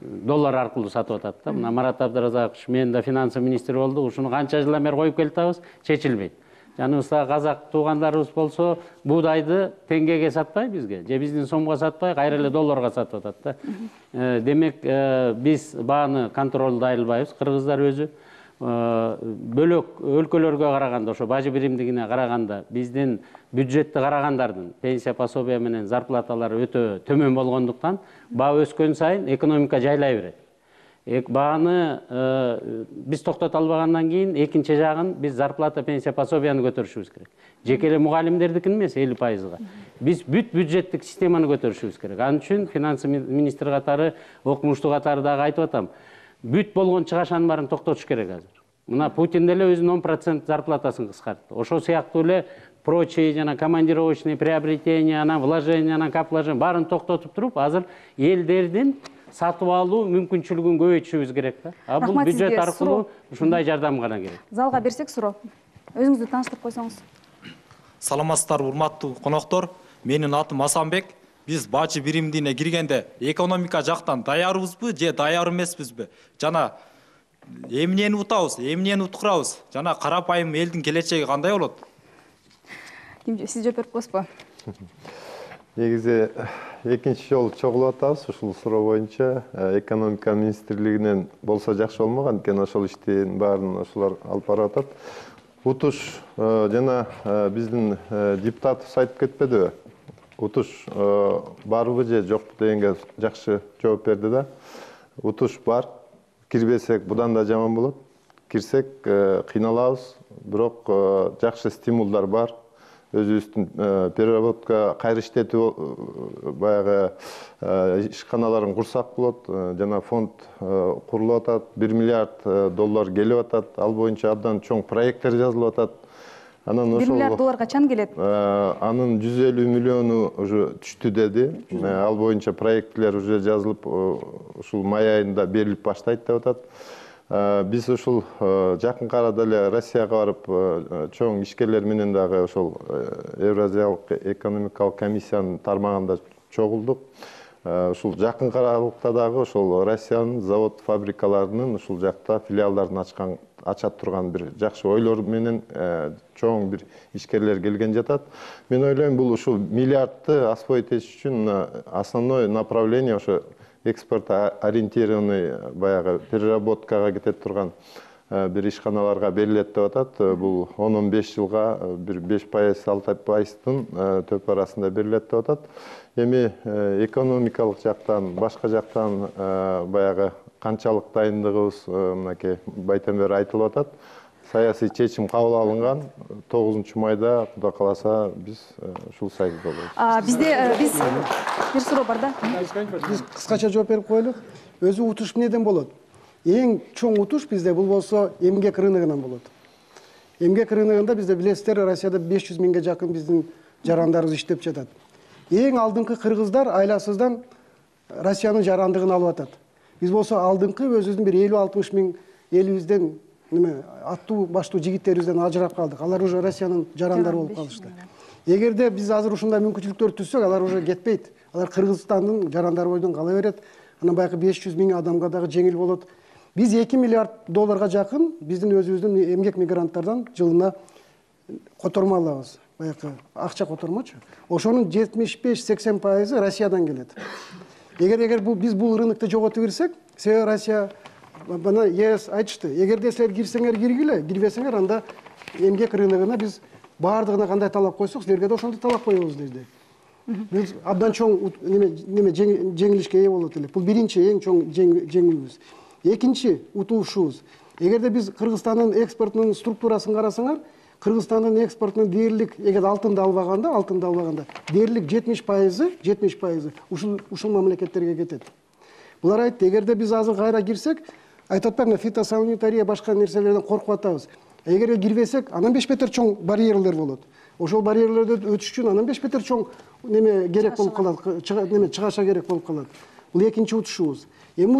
доллар аркылуу сатып атат да. Мына Марат Абдыразакович мен да финансы министри болду. Ушуну канча жылдан бери коюп келатабыз, чечилбейт. Жаныбызда казак туугандарыбыз болсо буудайды теңгеге сатпай бизге, же биздин сомго сатпай, кайра эле долларга сатып атат да. Демек биз бааны контролдой албайбыз. Кыргыздар өзү бөлөк өлкөлөргө караганда, ошо бажы биримдигине караганда биздин бюджетти карагандардын пенсия пособия менен зарплаталары өтө төмөн болгондуктан баа өскөн сайын экономика жайлай берет. Бааны биз токтото албагандан кийин экинчи жагын биз зарплата, пенсия, пособияны көтөрүшүбүз керек. Жеке эле мугалимдердикин эмес 50%-га. Биз бүт бюджеттик системаны көтөрүшүбүз керек. Анын үчүн финансы министри катары, окумуштуу катары дагы айтып атам. Бүт болгон чыгашанын баарын токтотуш керек азыр. Мына Путин деле өзүнүн 10% зарплатасын кыскартты. Ошол сыяктуу эле прочие жана командировочный приобретения, анан вложения, анан капвложение баарын токтотуп туруп, азыр элдердин сатып алуу мүмкүнчүлүгүн көбөйтүшүбүз керек да. Бул бюджет аркылуу ушундай жардам гана керек. Залга берсек суроо. Өзүңүздү тааныштырып койсоңуз. Саламатсыздарбы, урматтуу коноктор. Менин атым Асанбек. Биз бажы биримдигине киргенде экономика жактан даярбызбы же даяр эмеспизби? Жана эмнени утабыз, эмнени уткурабыз? Жана карапайым элдин келечеги кандай болот? Сиз жооп берип коесузбу? Негизи экинчи жолу чогулуп атабыз ушул суроо боюнча. Экономика министрлигинен болсо жакшы болмок, анткени ошол иштин баарын ошолор алып барып атат. Утуш жана биздин депутатыбыз айтып кетпедиби? Утуш барбы же жокпу дегенге жакшы жооп берди да. Утуш бар. Кирбесек будан да жаман болот. Кирсек кыйналабыз, бирок жакшы стимулдар бар. Өзүбүздүн переработка кайра иштетүү баягы ишканаларын курсак болот. Жана фонд курулуп атат, $1 миллиард келип атат. Ал боюнча абдан чоң проекттер жазылып атат. Анан 1 ошол миллиард доллар качан келет? Анын 150 миллиону уже түштү деди. Ал боюнча проекттер уже жазылып, ушул май айында берилип баштайт деп атат. Биз ушул жакынкы арада эле Россияга барып, чоң ишкерлер менен дагы ошол Евразиялык экономикалык комиссиянын тармагында чогулдук. Ушул жакынкы аралыкта дагы ошол Россиянын завод фабрикаларынын ушул жакта филиалдарын ачат турган бир жакшы ойлор менен чоң бир ишкерлер келген жатат. Мен ойлойм, бул ушул миллиардты освоить этиш үчүн основной направление ошо экспорт ориентированный баягы переработкага кетет турган бир ишканаларга берилет деп атат. Бул 10-15 жылга бир 5%-6%-тын төп арасында берилет деп атат. Эми экономикалык жактан, башка жактан баягы канчалык дайындыгыбыз мынакей байтан бери айтылып атат. Саясий чечим кабыл алынган. 9-майда Кудай кааласа биз ушул сайгы болобуз. Бизде бир суроо бар да. Биз кыскача жооп берип коелук. Өзү утуш эмнеден болот? Эң чоң утуш бизде бул болсо эмгек рыногунан болот. Эмгек рыногунда бизде билесиздер, Россияда 500 миңге жакын биздин жарандарыбыз иштеп жатат. Эң алдыңкы кыргыздар айласыздан Россиянын жарандыгын алып атат. Биз болсо алдыңкы өзүбүздүн бир 50-60 миң элибизден аттуу баштуу жигиттерибизден ажырап калдык. Алар уже Россиянын жарандары болуп калышты. Эгерде биз азыр ушундай мүмкүнчүлүктөр түзсөк, алар уже кетпейт. Алар Кыргызстандын жарандары бойдон кала берет. Анан баягы 500 миң адамга дагы жеңил болот. Биз 2 миллиард долларга жакын биздин өзүбүздүн эмгек мигранттардан жылына которма алабыз. Баягы акча котормочу. Ошонун 75-80% Россиядан келет. Эгер биз бул рынокто жоготуп кирсек, себеби Россия бана ЕС айтышты. Эгерде силер кирсеңер киргиле, кирбесеңер анда эмгек рыногуна биз баардыгына кандай талап койсок, силерге да ошондой талап коебуз деди. Биз абдан чоң жеңилишке ээ болот элек. Бул биринчи эң чоң жеңилүүбүз. Экинчи утуушубуз. Эгерде биз Кыргызстандын экспортунун структурасын карасаңар, Кыргызстандын экспортунун дээрлик, эгер алтынды албаганда, дээрлик 70% ушул мамлекеттерге кетет. Булар айтты, эгерде биз азыр кайра кирсек, айтып атпаймынбы, фитосанитария башка нерселерден коркуп атабыз. Эгер кирбесек, анан 5 метр чоң барьерлер болот. Ошол барьерлерди өтүш үчүн анан 5 метр чоң керек болуп калат, чыгаша керек болуп калат. Бул экинчи утушубуз. Эми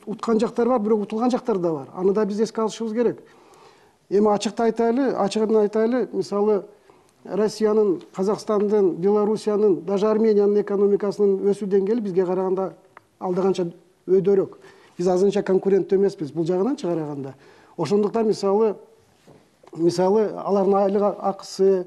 уткан жактар бар, бирок утулган жактар да бар. Аны да биз эске алышыбыз керек. Эми ачыгын айтайлы, мисалы Россиянын, Казакстандын, Белоруссиянын, даже Армениянын экономикасынын өсүү деңгээли бизге караганда алдаганча өйдөрөөк. Биз азырынча конкуренттүү эмеспиз бул жагынан караганда. Ошондуктан мисалы алардын айлык акысы,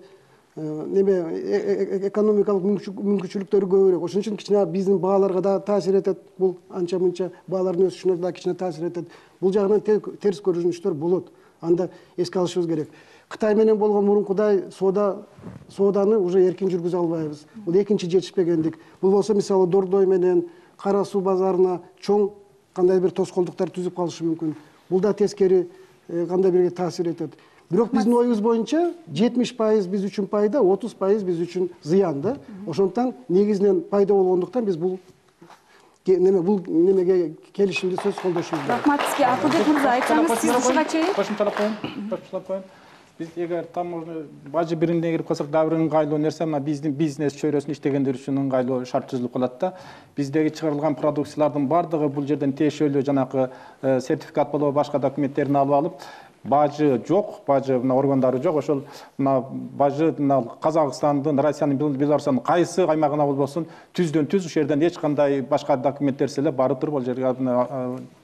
экономикалык мүмкүнчүлүктөрү көбүрөөк. Ошон үчүн кичине биздин бааларга да таасир этет. Бул анча мынча баалардын өсүшүнө да кичине таасир этет. Бул жагынан терс көрүнүштөр болот. Анда эске алышыбыз керек. Кытай менен болгон мурункудай сооданы уже эркин жүргүзө албайбыз. Бул экинчи жетишпегендик. Бул болсо мисалы Дордой менен Кара суу базарына чоң кандай бир тоскоолдуктар түзүп калышы мүмкүн. Бул да тескери кандай бирге таасир этет. Бирок биздин оюбуз боюнча 70% биз үчүн пайда, 30% биз үчүн зыян да. Ошондуктан негизинен пайда болгондуктан биз бул немеге келишимди сөз колдошубуз керек. Рахмат сизге. Акылбек мырза, айтсаңыз сиз ушуга чейин. Кошумчалап коеюн. Биз эгер бажы биримине кирип калсак, дагы бир ыңгайлуу нерсе, мына биздин бизнес чөйрөсүн иштегендер үчүн ыңгайлуу шарт түзүлүп калат да. Биздеги чыгарылган продукциялардын баардыгы бул жерден тиешелүү жанагы сертификат болобу, башка документтерин алып алып, бажы жок, бажы органдары жок. Ошол бажы Казакстандын, Россиянын, Беларусьтун кайсы аймагына болбосун түздөн түз ушул жерден эч кандай башка документтерсиз эле барып туруп ал жерге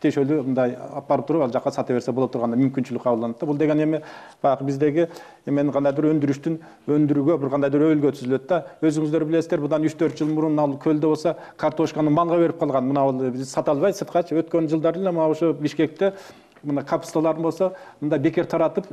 тиешелүү мындай алып барып туруп ал жака сата берсе болот турган мүмкүнчүлүк кабылданат да. Бул деген эми баягы биздеги эмени кандайдыр өндүрүштүн өндүрүүгө бир кандайдыр өбөлгө түзүлөт да. Өзүңүздөр билесиздер, бұдан 3-4 жыл мурун ал көлдө болсо картошканы малга берип калган. Мына биз сата албай сырткачы өткөн жылдары эле мына ошо Бишкекте мына капусталарын болсо мындай бекер таратып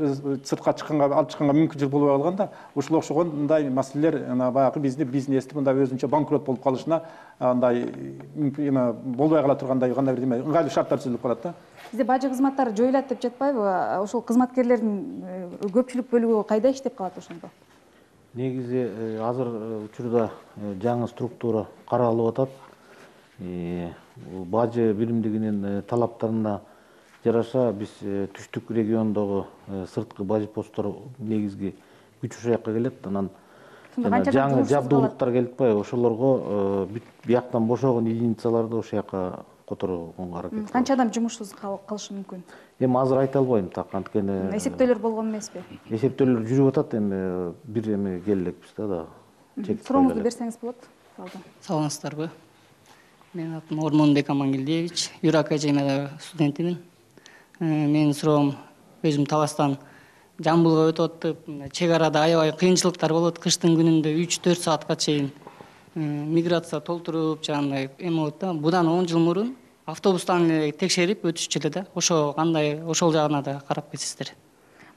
сыртка алып чыкканга мүмкүнчүлүк болбой калган да. Ушул окшогон мындай маселелер баягы биздин бизнести мындай өзүнчө банкрот болуп калышына андай болбой кала тургандай кандай бир ыңгайлуу шарттар түзүлүп калат да. Бизде бажы кызматтары жоюлат деп жатпайбы? Ошол кызматкерлердин көпчүлүк бөлүгү кайда иштеп калат ошондо? Негизи азыр учурда жаңы структура каралып атат. Бажы биримдигинин талаптарына жараша биз түштүк региондогу сырткы бажы посттор негизги күч ошол жака келет. Анан жаңы жабдуулуктар келип атпайбы, ошолорго бияктан бошогон единицаларды ошол жака которгонго аракет. Канча адам жумушсуз калышы мүмкүн? Эми азыр айта албайм так, анткени эсептөөлөр болгон эмеспи? Эсептөөлөр жүрүп атат, эми бир эми келелекпиз да дагы. Сурооңузду берсеңиз болот. Саламатсыздарбы? Менин атым Ормонбек Амангелдиевич, Юра академиядагы студентимин. Менин суроом өзүм Таластан Жамбылга өтүп атып, чек арада аябай кыйынчылыктар болот. Кыштын күнүндө 3-4 саатка чейин миграция толтуруп, жанагы эме болот да. Будан 10 жыл мурун автобустан эле текшерип өтүшчү эле да. Ошо кандай, ошол жагына да карап кетсиздер.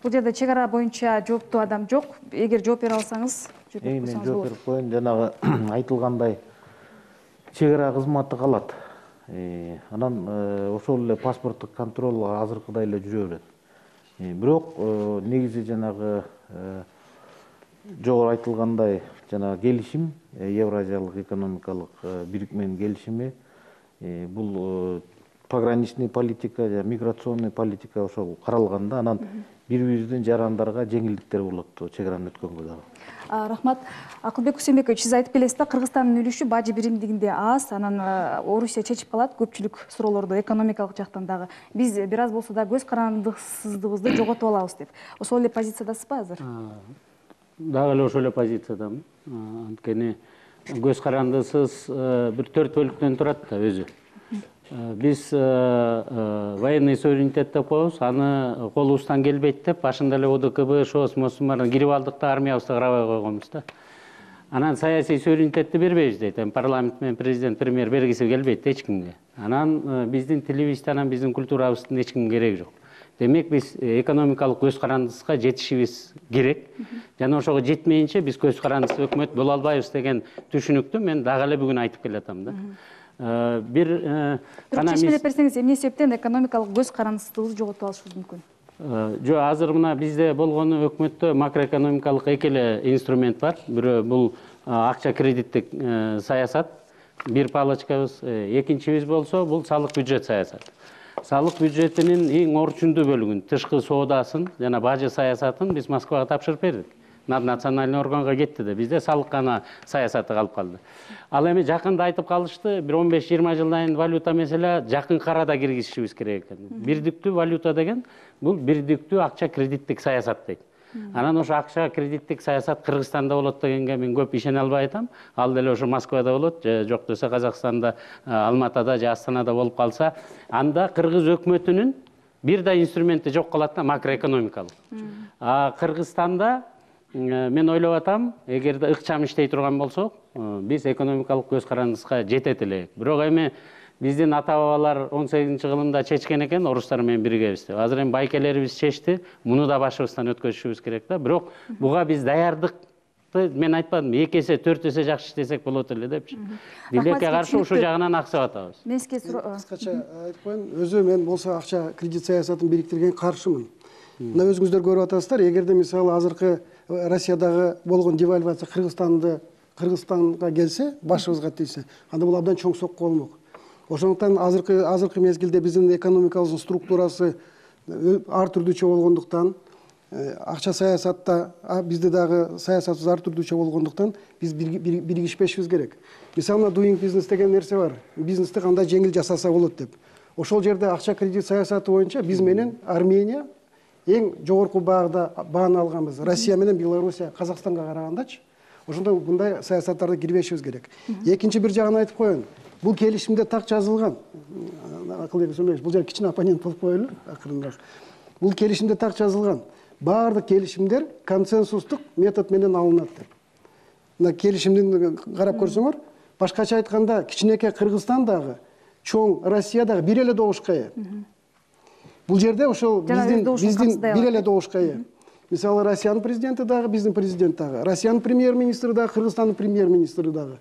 Бул жерде чек ара боюнча жооптуу адам жок. Эгер жооп бере алсаңыз, мен жооп берип коеюн. Жанагы айтылгандай чек ара кызматы калат. Анан ошол эле паспорттук контроль азыркыдай эле жүрө берет. Бирок негизи жанагы жогору айтылгандай жанагы келишим, Евразиялык экономикалык бирикменин келишими, бул пограничный политика, миграционный политика ошол каралганда, анан бири-бирибиздин жарандарга жеңилдиктер болот чек араны өткөнгө дагы. Рахмат. Акылбек Усенбекович, сиз айтып келесиз да, Кыргызстандын үлүшү бажы биримдигинде аз, анан Орусия чечип калат көпчүлүк суроолорду экономикалык жактан дагы. Биз бир аз болсо да көз карандысыздыгыбызды жоготуп алабыз деп. Ошол эле позициядасызбы азыр? Дагы эле ошол эле позициядамын. Анткени көз карандысыз бир 4 бөлүктөн турат да өзү. Биз военный суверенитет деп коебуз, аны колубуздан келбейт деп, башында эле ОДКБ, ШОС, МОСУМ кирип алдык да, армиябызды карабай койгонбуз да. Анан саясий суверенитетти бербейбиз дейт. Парламент менен президент, премьер бергиси келбейт эч кимге. Анан биздин тилибизди, анан биздин культурабыздын эч кимге кереги жок. Демек биз экономикалык көз карандысга жетишибиз керек. Жана ошого жетмейинче биз көз карандысыз өкмөт боло албайбыз деген түшүнүктү мен дагы эле бүгүн айтып келатам да. Бир чечмелеп берсеңиз, эмне себептен экономикалык көз карандысыздыгыбызды жоготуп алышыбыз мүмкүн? Жок, азыр мына бизде болгону өкмөттө макроэкономикалык эки эле инструмент бар. Бирөө бул акча кредиттик саясат, бир палочкабыз, экинчибиз болсо бул салык бюджет саясаты. Салык бюджетинин эң орчундуу бөлүгүн, тышкы соодасын жана бажы саясатын биз Москвага тапшырып бердик. Наднациональный органга кетти да, бизде салык гана саясаты калып калды. Ал эми жакында айтып калышты, бир 15-20 жылдан валюта маселе жакын карада киргизишибиз керек экен. Бирдиктүү валюта деген бул бирдиктүү акча кредиттик саясат дейт. Анан ошо акча кредиттик саясат Кыргызстанда болот дегенге мен көп ишене албай атам. Ал деле ошо Москвада болот, жок десе Казакстанда, Алматада же Астанада болуп калса, анда кыргыз өкмөтүнүн бир да инструменти жок калат да, макроэкономикалык. Кыргызстанда мен ойлоп атам, эгерде ыкчам иштей турган болсок, биз экономикалык көз карандысга жетет элек. Бирок эми биздин ата-бабалар 18-кылымда чечкен экен, орустар менен биргебиз деп. Азыр эми байкелерибиз чечти, муну да башыбыздан өткөзүшүбүз керек да. Бирок буга биз даярдыкты мен айтпадым, 2 эсе 4 эсе жакшы иштесек болот эле депчи. Билекке каршы ушул жагынан аксап атабыз. Кыскача айтып коеюн, өзү мен болсо акча кредит саясатын бириктирген каршымын. Мына өзүңүздөр көрүп атасыздар, эгерде мисалы азыркы Россиядагы болгон девальвация Кыргызстанга келсе, башыбызга тийсе, анда бул абдан чоң сокку болмок. Ошондуктан азыркы мезгилде биздин экономикабыздын структурасы ар түрдүүчө болгондуктан, акча саясатта бизде дагы саясатыбыз ар түрдүүчө болгондуктан биз биригишпешибиз керек. Мисалы doing business деген нерсе бар. Бизнести кандай жеңил жасаса болот деп. Ошол жерде акча кредит саясаты боюнча биз менен Армения эң жогорку бааны алганбыз. Россия менен Белоруссия, Казакстанга карагандачы. Ошондо мындай саясаттарды кирбешибиз керек. Экинчи бир жагын айтып коеюн. Бул келишимде так жазылган. Акылбек Усенбекович, бул жер кичине оппонент болуп коелу акырыныраак. Бул келишимде так жазылган. Баардык келишимдер консенсустук метод менен алынат деп. Мына келишимдин карап көрсөңөр, башкача айтканда, кичинекей Кыргызстан дагы, чоң Россия дагы бир эле добушка ээ. Бул жерде ошол биздин бир эле добушка ээ. Мисалы Россиянын президенти дагы, биздин президент дагы, Россиянын премьер-министри дагы, Кыргызстандын премьер-министри дагы.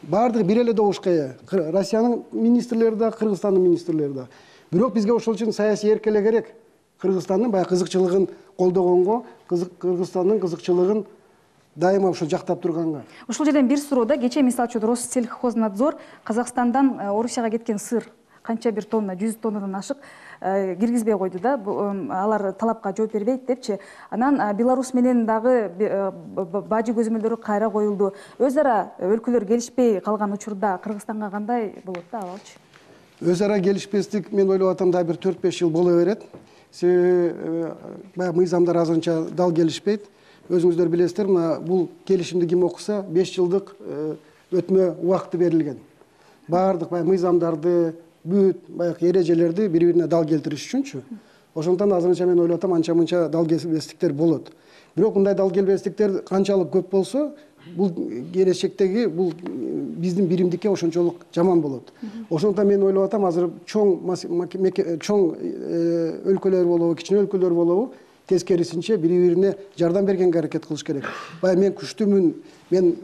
Баардыгы бир эле добушка ээ. Россиянын министрлери дагы, Кыргызстандын министрлери дагы. Бирок бизге ошол үчүн саясий эркеле керек. Кыргызстандын баягы кызыкчылыгын колдогонго, Кыргызстандын кызыкчылыгын дайыма ошо жактап турганга. Ушул жерден бир суроо да, кечээ мисалы үчүн Россельхознадзор Казакстандан Орусияга кеткен сыр канча бир тонна, 100 тоннадан ашык киргизбей койду да. Алар талапка жооп бербейт депчи. Анан Беларусь менен дагы бажы көзөмөлдөрү кайра коюлду. Өз ара өлкөлөр келишпей калган учурда Кыргызстанга кандай болот да, абалчы? Өз ара келишпестик мен ойлоп атам да бир 4-5 жыл боло берет. Себеби баягы мыйзамдар азырынча дал келишпейт. Өзүңүздөр билесиздер, мына бул келишимди ким окуса 5 жылдык өтмө убакыты берилген. Баардык баягы мыйзамдарды, бүт баягы эрежелерди бири-бирине дал келтириш үчүнчү. Ошондон азырынча мен ойлоп атам анча-мынча дал келбестиктер болот. Бирок мындай дал келбестиктер канчалык көп болсо, бул келечектеги бул биздин биримдикке ошончолук жаман болот. Ошондон мен ойлоп атам азыр чоң өлкөлөр болобу, кичине өлкөлөр болобу, тескерисинче бири-бирине жардам бергенге аракет кылыш керек. Баягы мен күчтүүмүн, мен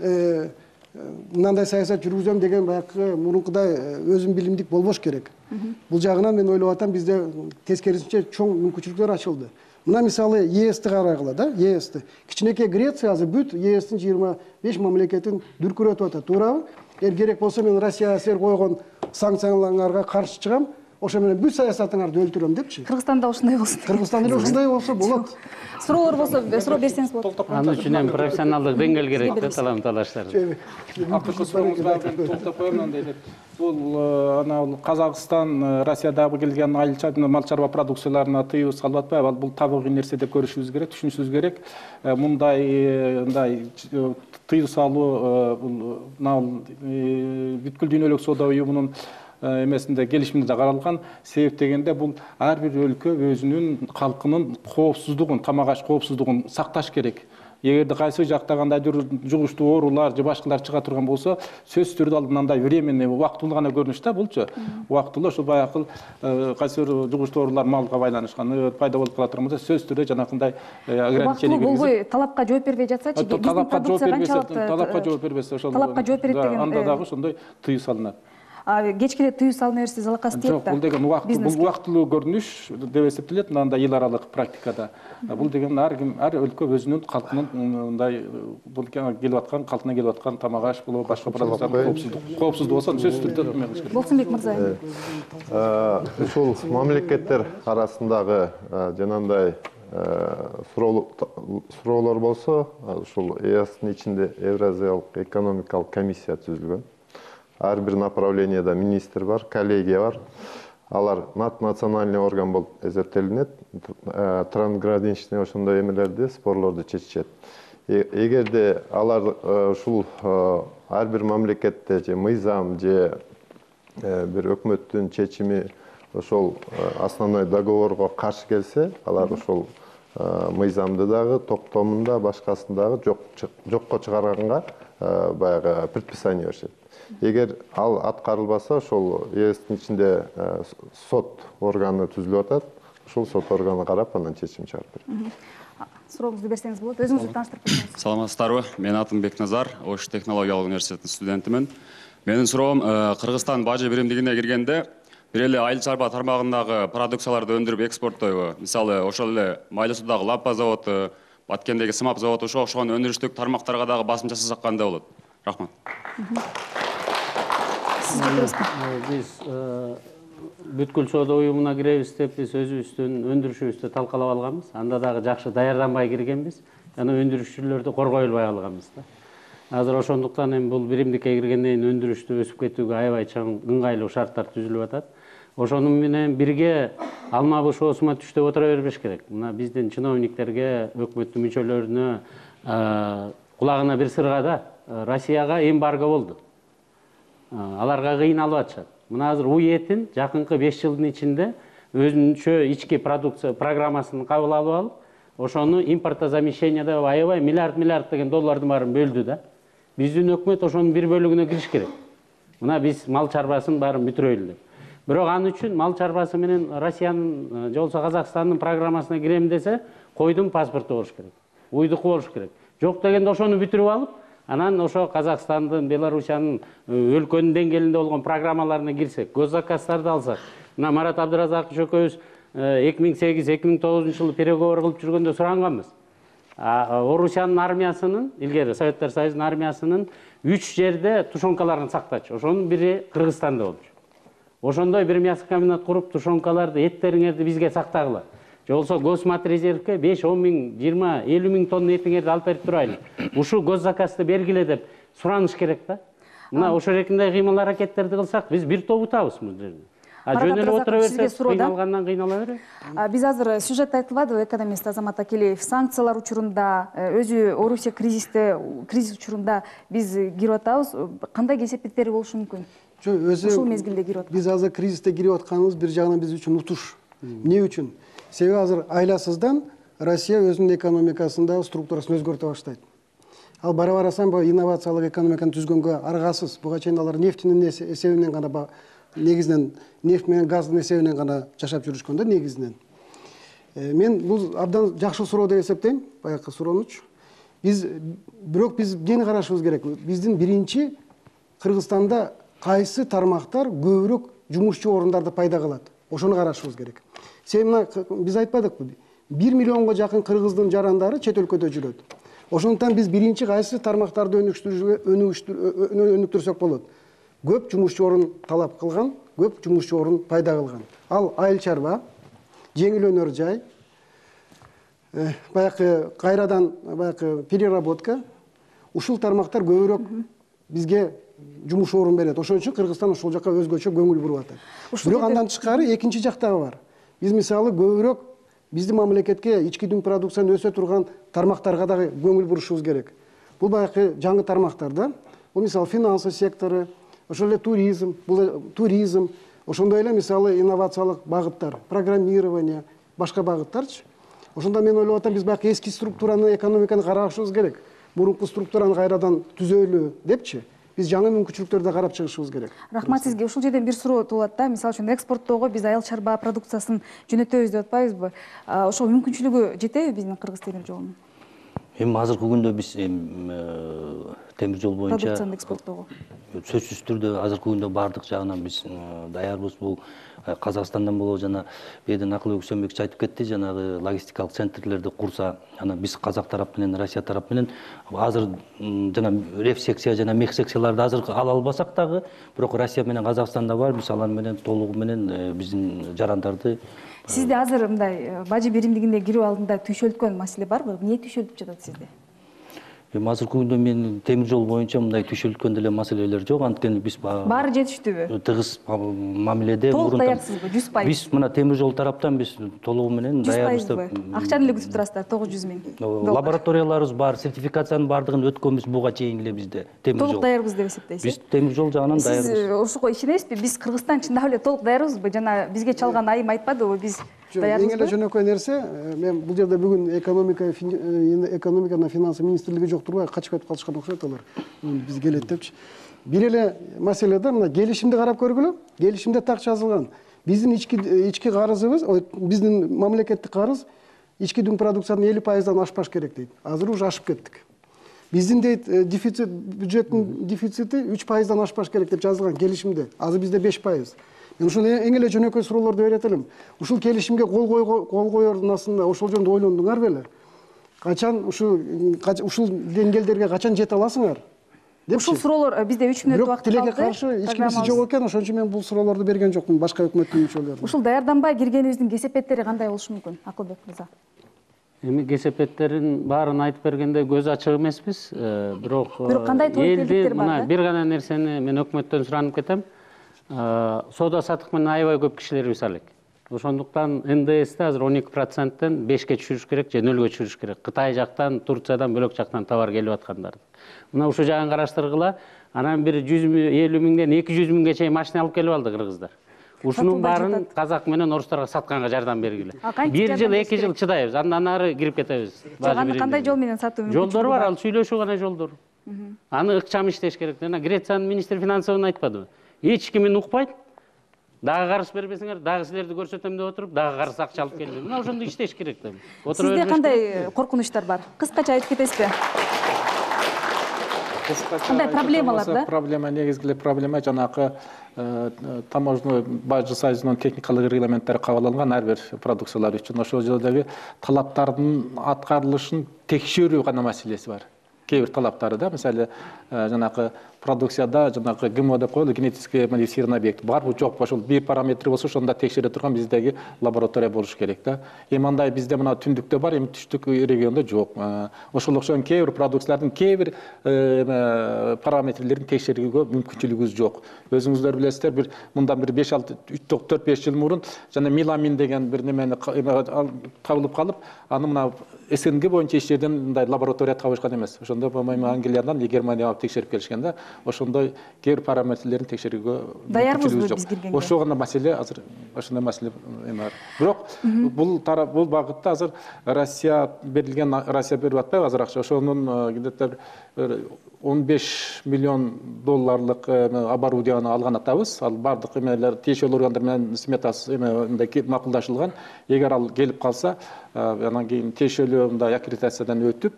мындай саясат жүргүзөм деген баягы мурункудай өзүм билимдик болбош керек. Бул жагынан мен ойлоп атам бизде тескерисинче чоң мүмкүнчүлүктөр ачылды. Мына мисалы ЕСти карагыла да, ЕСти. Кичинекей Греция азыр бүт ЕСтин 25 мамлекетин дүркүрөтүп атат, туурабы? Керек болсо мен Россия сер койгон санкцияларга каршы чыгам. Ошо менен бүт саясатыңарды өлтүрөм депчи. Кыргызстанда ошондой болсун. Кыргызстанда ошондой болсо болот. Суроолор болсо суроо берсеңиз болот. Аны үчүн эми профессионалдык деңгээл керек да талам-талаштар. Акыркы сурооңузга толтуруп коем мындай деп. Бул анау Казакстан, Россиядагы келген мал чарба продукцияларына тыюу салып атпайбы? Бул табигый нерсе деп көрүшүбүз керек, түшүнүшүбүз керек. Мындай тыюу салуу бул бүткүл дүйнөлүк соода уюмунун эмесинде келишимде да каралган. Себеп дегенде бул ар бир өлкө өзүнүн калкынын коопсуздугун, тамак аш коопсуздугун сакташ керек. Эгерде кайсы жакта кандайдыр жугуштуу оорулар же башкалар чыга турган болсо, сөзсүз түрдө мындай временный, убактылуу гана көрүнүш да булчу. Убактылуу ошол баягы кайсы жугуштуу оорулар малга байланышкан пайда болуп кала турган болсо, сөзсүз түрдө жанакындай ограничение болбой, талапка жооп бербей жатсачы, талапка жооп бербесе, ошол талапка жооп берет деген анда дагы ошондой тыюу салынат. Кечкеде тыюу салына берсе залакасы тиет да. Жок, бул деген убактылуу көрүнүш деп эсептелет мындай эл аралык практикада. Бул деген ар өлкө өзүнүн калкынын мындай бул келип аткан, калкына келип аткан тамак аш болобу, башка продукциялар коопсуздук болсо сөзсүз түрдө эме кылыш керек. Болсунбек мырза. Ушул мамлекеттер арасындагы жанагындай суроолор болсо, ушул ЕСтин ичинде Евразиялык экономикалык комиссия түзүлгөн. Ар бир направленияда министр бар, коллегия бар. Алар национальный орган болуп эсептелинет. Трансграничный ошондой эмелерди, спорлорду чечишет. Эгерде алар ушул ар бир мамлекетте же мыйзам же бир өкмөттүн чечими ошол основной договорго каршы келсе, алар ошол мыйзамды дагы токтомунда башкасындагы жокко чыгарганга баягы предписание беришет. Эгер ал аткарылбаса, ошол ЕСтин ичинде сот органы түзүлүп атат. Ошол сот органы карап, анан чечим чыгарып берет. Сурооңузду берсеңиз болот. Өзүңүздү тааныштырып кетсеңиз. Саламатсыздарбы? Мен атым Бекназар, Ош технологиялык университетинин студентимин. Менин суроом, Кыргызстан бажы биримдигине киргенде бир эле айыл чарба тармагындагы продукцияларды өндүрүп экспорттойбу? Мисалы, ошол эле Майлы Суудагы Лаппа заводу, Баткендеги Сымап заводу ошого өндүрүштүк тармактарга дагы басым жасасак кандай болот? Рахмат. Биз бүткүл соода уюмуна киребиз деп биз өзүбүздүн өндүрүшүбүздү талкалап алганбыз. Анда дагы жакшы даярданбай киргенбиз. Жана өндүрүшчүлөрдү коргой албай калганбыз да. Азыр ошондуктан эми бул биримдикке киргенден кийин өндүрүштү өсүп кетүүгө аябай чоң ыңгайлуу шарттар түзүлүп атат. Ошону менен бирге алма буш оосума түш деп отура бербеш керек. Мына биздин чиновниктерге, өкмөттүн мүчөлөрүнө кулагына бир сырга да, Россияга эмбарго болду. Аларга кыйналып атышат. Мына азыр УЕТин жакынкы 5 жылдын ичинде өзүнчө ички продукция программасын кабыл алып алып, ошону импортозамещение деп аябай миллиард деген доллардын баарын бөлдү да. Биздин өкмөт ошонун бир бөлүгүнө кириш керек. Мына биз мал чарбасын баарын бүтүрөйлү деп. Бирок аны үчүн мал чарбасы менен Россиянын же болбосо Казакстандын программасына кирем десе, койдун паспорту болуш керек. Уйдуку болуш керек. Жок дегенде ошону бүтүрүп алып, анан ошо Казакстандын, Белоруссиянын өлкөнүн деңгээлинде болгон программаларына кирсек, госзаказдарды алсак. Мына Марат Абдыразаков экөөбүз 2008-2009 жылы переговор кылып жүргөндө суранганбыз. Орусиянын армиясынын, илгери Советтер Союзунун армиясынын 3 жерде тушенкаларын сактачу. Ошонун бири Кыргызстанда болчу. ошондой бир мясокомбинат куруп тушенкаларды, эттериңерди бизге сактагыла. Же болсо Госматрезервке 5-10 миң, 20-50 миң тонна этиңерди алып берип турайлы. Ушу госзаказды бергиле деп сураныш керек да. Мына ошол эркиндей кыймыл аракеттерди кылсак, биз бир топ утабыз бул жерде. Жөн эле отура берсек, кыйналгандан кыйнала берет. Биз азыр сюжетте айтылбадыбы, экономист Азамат Акелеев, санкциялар учурунда, өзү Орусия кризис учурунда биз кирип атабыз. Кандай кесепеттери болушу мүмкүн? Ушул мезгилде кирип атабыз. Биз азыр кризисте кирип атканыбыз бир жагынан биз үчүн утуш. Эмне үчүн? Себеби азыр айласыздан Россия өзүнүн экономикасында структурасын өзгөртө баштайт. Ал бара барасаң, бу инновациялык экономиканы түзгөнгө аргасыз. Буга чейин алар нефтинин эсебинен гана, негизинен нефть менен газдын эсебинен гана жашап жүрүшкөн да негизинен. Мен бул абдан жакшы суроо деп эсептейм, баягы суроонуч. Бирок биз эмнени карашыбыз керек? Биздин биринчи Кыргызстанда кайсы тармактар көбүрөөк жумушчу орундарды пайда кылат? Ошону карашыбыз керек. Биз айтпадыкпы? 1 миллионго жакын кыргыздын жарандары чет өлкөдө жүрөт. Ошондуктан биз биринчи кайсы тармактарды өнүктүрсөк болот? Көп жумушчу орун талап кылган, көп жумушчу орун пайда кылган. Ал айыл чарба, жеңил өнөр жай, баягы кайрадан переработка, ушул тармактар көбүрөөк бизге жумуш орун берет. Ошон үчүн Кыргызстан ошол жака өзгөчө көңүл буруп атат. Бирок андан тышкары экинчи жактагы бар. Биз мисалы көбүрөөк биздин мамлекетке ички дүң продукцияны өсө турган тармактарга дагы көңүл бурушубуз керек. Бул баягы жаңы тармактар да. Бул мисалы финансы сектору, ошол эле туризм, ошондой эле мисалы инновациялык багыттар, программирование, башка багыттарчы. Ошондо мен ойлоп атам, биз баягы эски структураны, экономиканы карашыбыз керек. Мурунку структураны кайрадан түзөйлү депчи. Биз жаңы мүмкүнчүлүктөрдү карап чыгышыбыз керек. Рахмат сизге. Ушул жерден бир суроо туулат да. Мисалы үчүн экспорттоого биз айыл чарба продукциясын жөнөтөбүз деп атпайбызбы? Ошол мүмкүнчүлүгү жетеби биздин Кыргыз темир жолунун? Эми азыркы күндө биз темир жол боюнча продукцияны экспорттоого сөзсүз түрдө азыркы күндө баардык жагынан биз даярбыз. Бул Казакстандан болобу, жана беден Акылбек Үсөнбекович айтып кетти, жанагы логистикалык центрлерди курса, анан биз Казак тарап менен, Россия тарап менен азыр жана реф секция жана мех секцияларды азыр ала албасак дагы, бирок Россия менен Казакстанда бар, биз алар менен толугу менен биздин жарандарды. Сизде азыр мындай бажы биримдигине кирип алдында түйшөлткөн маселе барбы? Эмне түйшөлтүп жатат сизде? Азыркы күндө мен темир жол боюнча мындай түйшөлткөн деле маселелер жок. Анткени биз баары жетиштүүбү? Тыгыз мамиледе толук даярсызбы? 100%? Биз мына темир жол тараптан биз толугу менен даярбыз деп. Акчаны эле күтүп турасыздар, 900 миң. Лабораторияларыбыз бар, сертификациянын баардыгын өткөнбүз буга чейин эле бизде темир жол. Толук даярбыз деп эсептейсиз? Биз темир жол жагынан даярбыз. Сиз ошого ишенесизби? Биз Кыргызстан чындап эле толук даярбызбы? Жана бизге чалган айым айтпадыбы? Биз эң эле жөнөкөй нерсе, мен бул жерде бүгүн экономиканы финансы министрлиги жок турбайбы, качып кетип калышкан окшойт алар. Биз келет депчи. Бир эле маселе да, мына келишимди карап көргүлө. Келишимде так жазылган. Биздин ички карызыбыз, биздин мамлекеттик карыз ички дүң продукциянын 50%дан ашпаш керек дейт. Азыр уже ашып кеттик. Биздин дейт дефицит, бюджеттин дефицити 3%дан ашпаш керек деп жазылган келишимде. Азыр бизде 5%. Мен ушул эң эле жөнөкөй суроолорду берет элем. Ушул келишимге кол коердун астында ошол жөнүндө ойлондуңар беле? Качан ушул деңгээлдерге качан жете аласыңар? Ушул суроолор бизде 3 мүнөт убакыт калды. Тилекке каршы эч кимиси жок экен, ошон үчүн мен бул суроолорду берген жокмун башка өкмөттүн мүчөлөрүнө. Ушул даярданбай киргенибиздин кесепеттери кандай болушу мүмкүн, Акылбек мырза? Эми кесепеттерин баарын айтып бергенде көз ачык эмеспиз, бирок кандай тобокелдиктер бар? Бир гана нерсени мен өкмөттөн суранып кетем. Соода саттык менен аябай көп кишилерибиз алек. Ошондуктан НДСти азыр 12%тен 5ке түшүрүш керек же 0ге түшүрүш керек. Кытай жактан, Турциядан, бөлөк жактан товар келип аткандарды. Мына ушул жагын караштыргыла, анан бир 150 миңден 200 миңге чейин машина алып келип алды кыргыздар. Ушунун баарын казак менен орустарга сатканга жардам бергиле. 1 жыл, 2 жыл чыдайбыз, андан ары кирип кетебиз. Аны кандай жол менен сатуу мүмкүн? Жолдор бар, ал сүйлөшүү гана жолдор. Аны ыкчам иштеш керек. Жана Грециянын министри финансовун айтпадыбы? Эч кимин укпайт. Дагы карыз бербесеңер, дагы силерди көрсөтөм деп отуруп, дагы карыз акча алып келди. Мына ошондо иштеш керек да. Сизде кандай коркунучтар бар? Кыскача айтып кетесизби? Кандай проблемалар да? Проблема, негизги проблема жанагы таможенный бажы союзунун техникалык регламенттери кабыл алынган ар бир продукциялар үчүн ошол жердеги талаптардын аткарылышын текшерүү гана маселеси бар. Кээ бир талаптары да, мисалы жанагы продукцияда жанагы ГМО деп коелу, генетически модифицированный объект барбы жокпу, ошол бир параметри болсо ошондо текшере турган биздеги лаборатория болуш керек да. Эми андай бизде мына түндүктө бар, эми түштүк региондо жок. Ошол окшогон кээ бир продукциялардын кээ бир параметрлерин текшерүүгө мүмкүнчүлүгүбүз жок. Өзүңүздөр билесиздер, бир мындан бир 5-6 4-5 жыл мурун жана меламин деген бир немени табылып калып, аны мына СНГ боюнча эч жерден мындай лаборатория табышкан эмес. Ошондо по-моему Англиядан, Германияга текшерип келишкен да. Ошондой кээ бир параметрлерин текшерүүгө даярбызбы биз киргенге? Ошол гана маселе азыр, ошондой маселе бар. Бирок бул багытта азыр Россия берип атпайбы азыр акча. Ошонун где-то 15 миллион долларлык оборудование алган атабыз. Ал бардык эмелер тиешелүү органдар менен сметасы мындай макулдашылган. Эгер ал келип калса, анан кийин тиешелүү мындай аккредитациядан өтүп,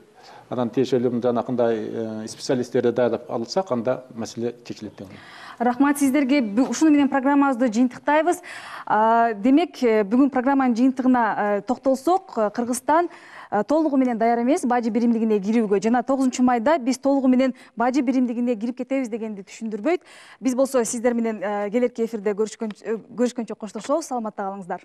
анан тиешелүү жанакындай специалисттерди даярдап алсак, анда маселе чечилет деп ойлойм. Рахмат сиздерге. Ушуну менен программабызды жыйынтыктайбыз. Демек, бүгүн программанын жыйынтыгына токтолсок, Кыргызстан толугу менен даяр эмес бажы биримдигине кирүүгө, жана 9 майда биз толугу менен бажы биримдигине кирип кетебиз дегенди түшүндүрбөйт. Биз болсо сиздер менен келерки эфирде көрүшкөнчө коштошобуз. Саламатта калыңыздар.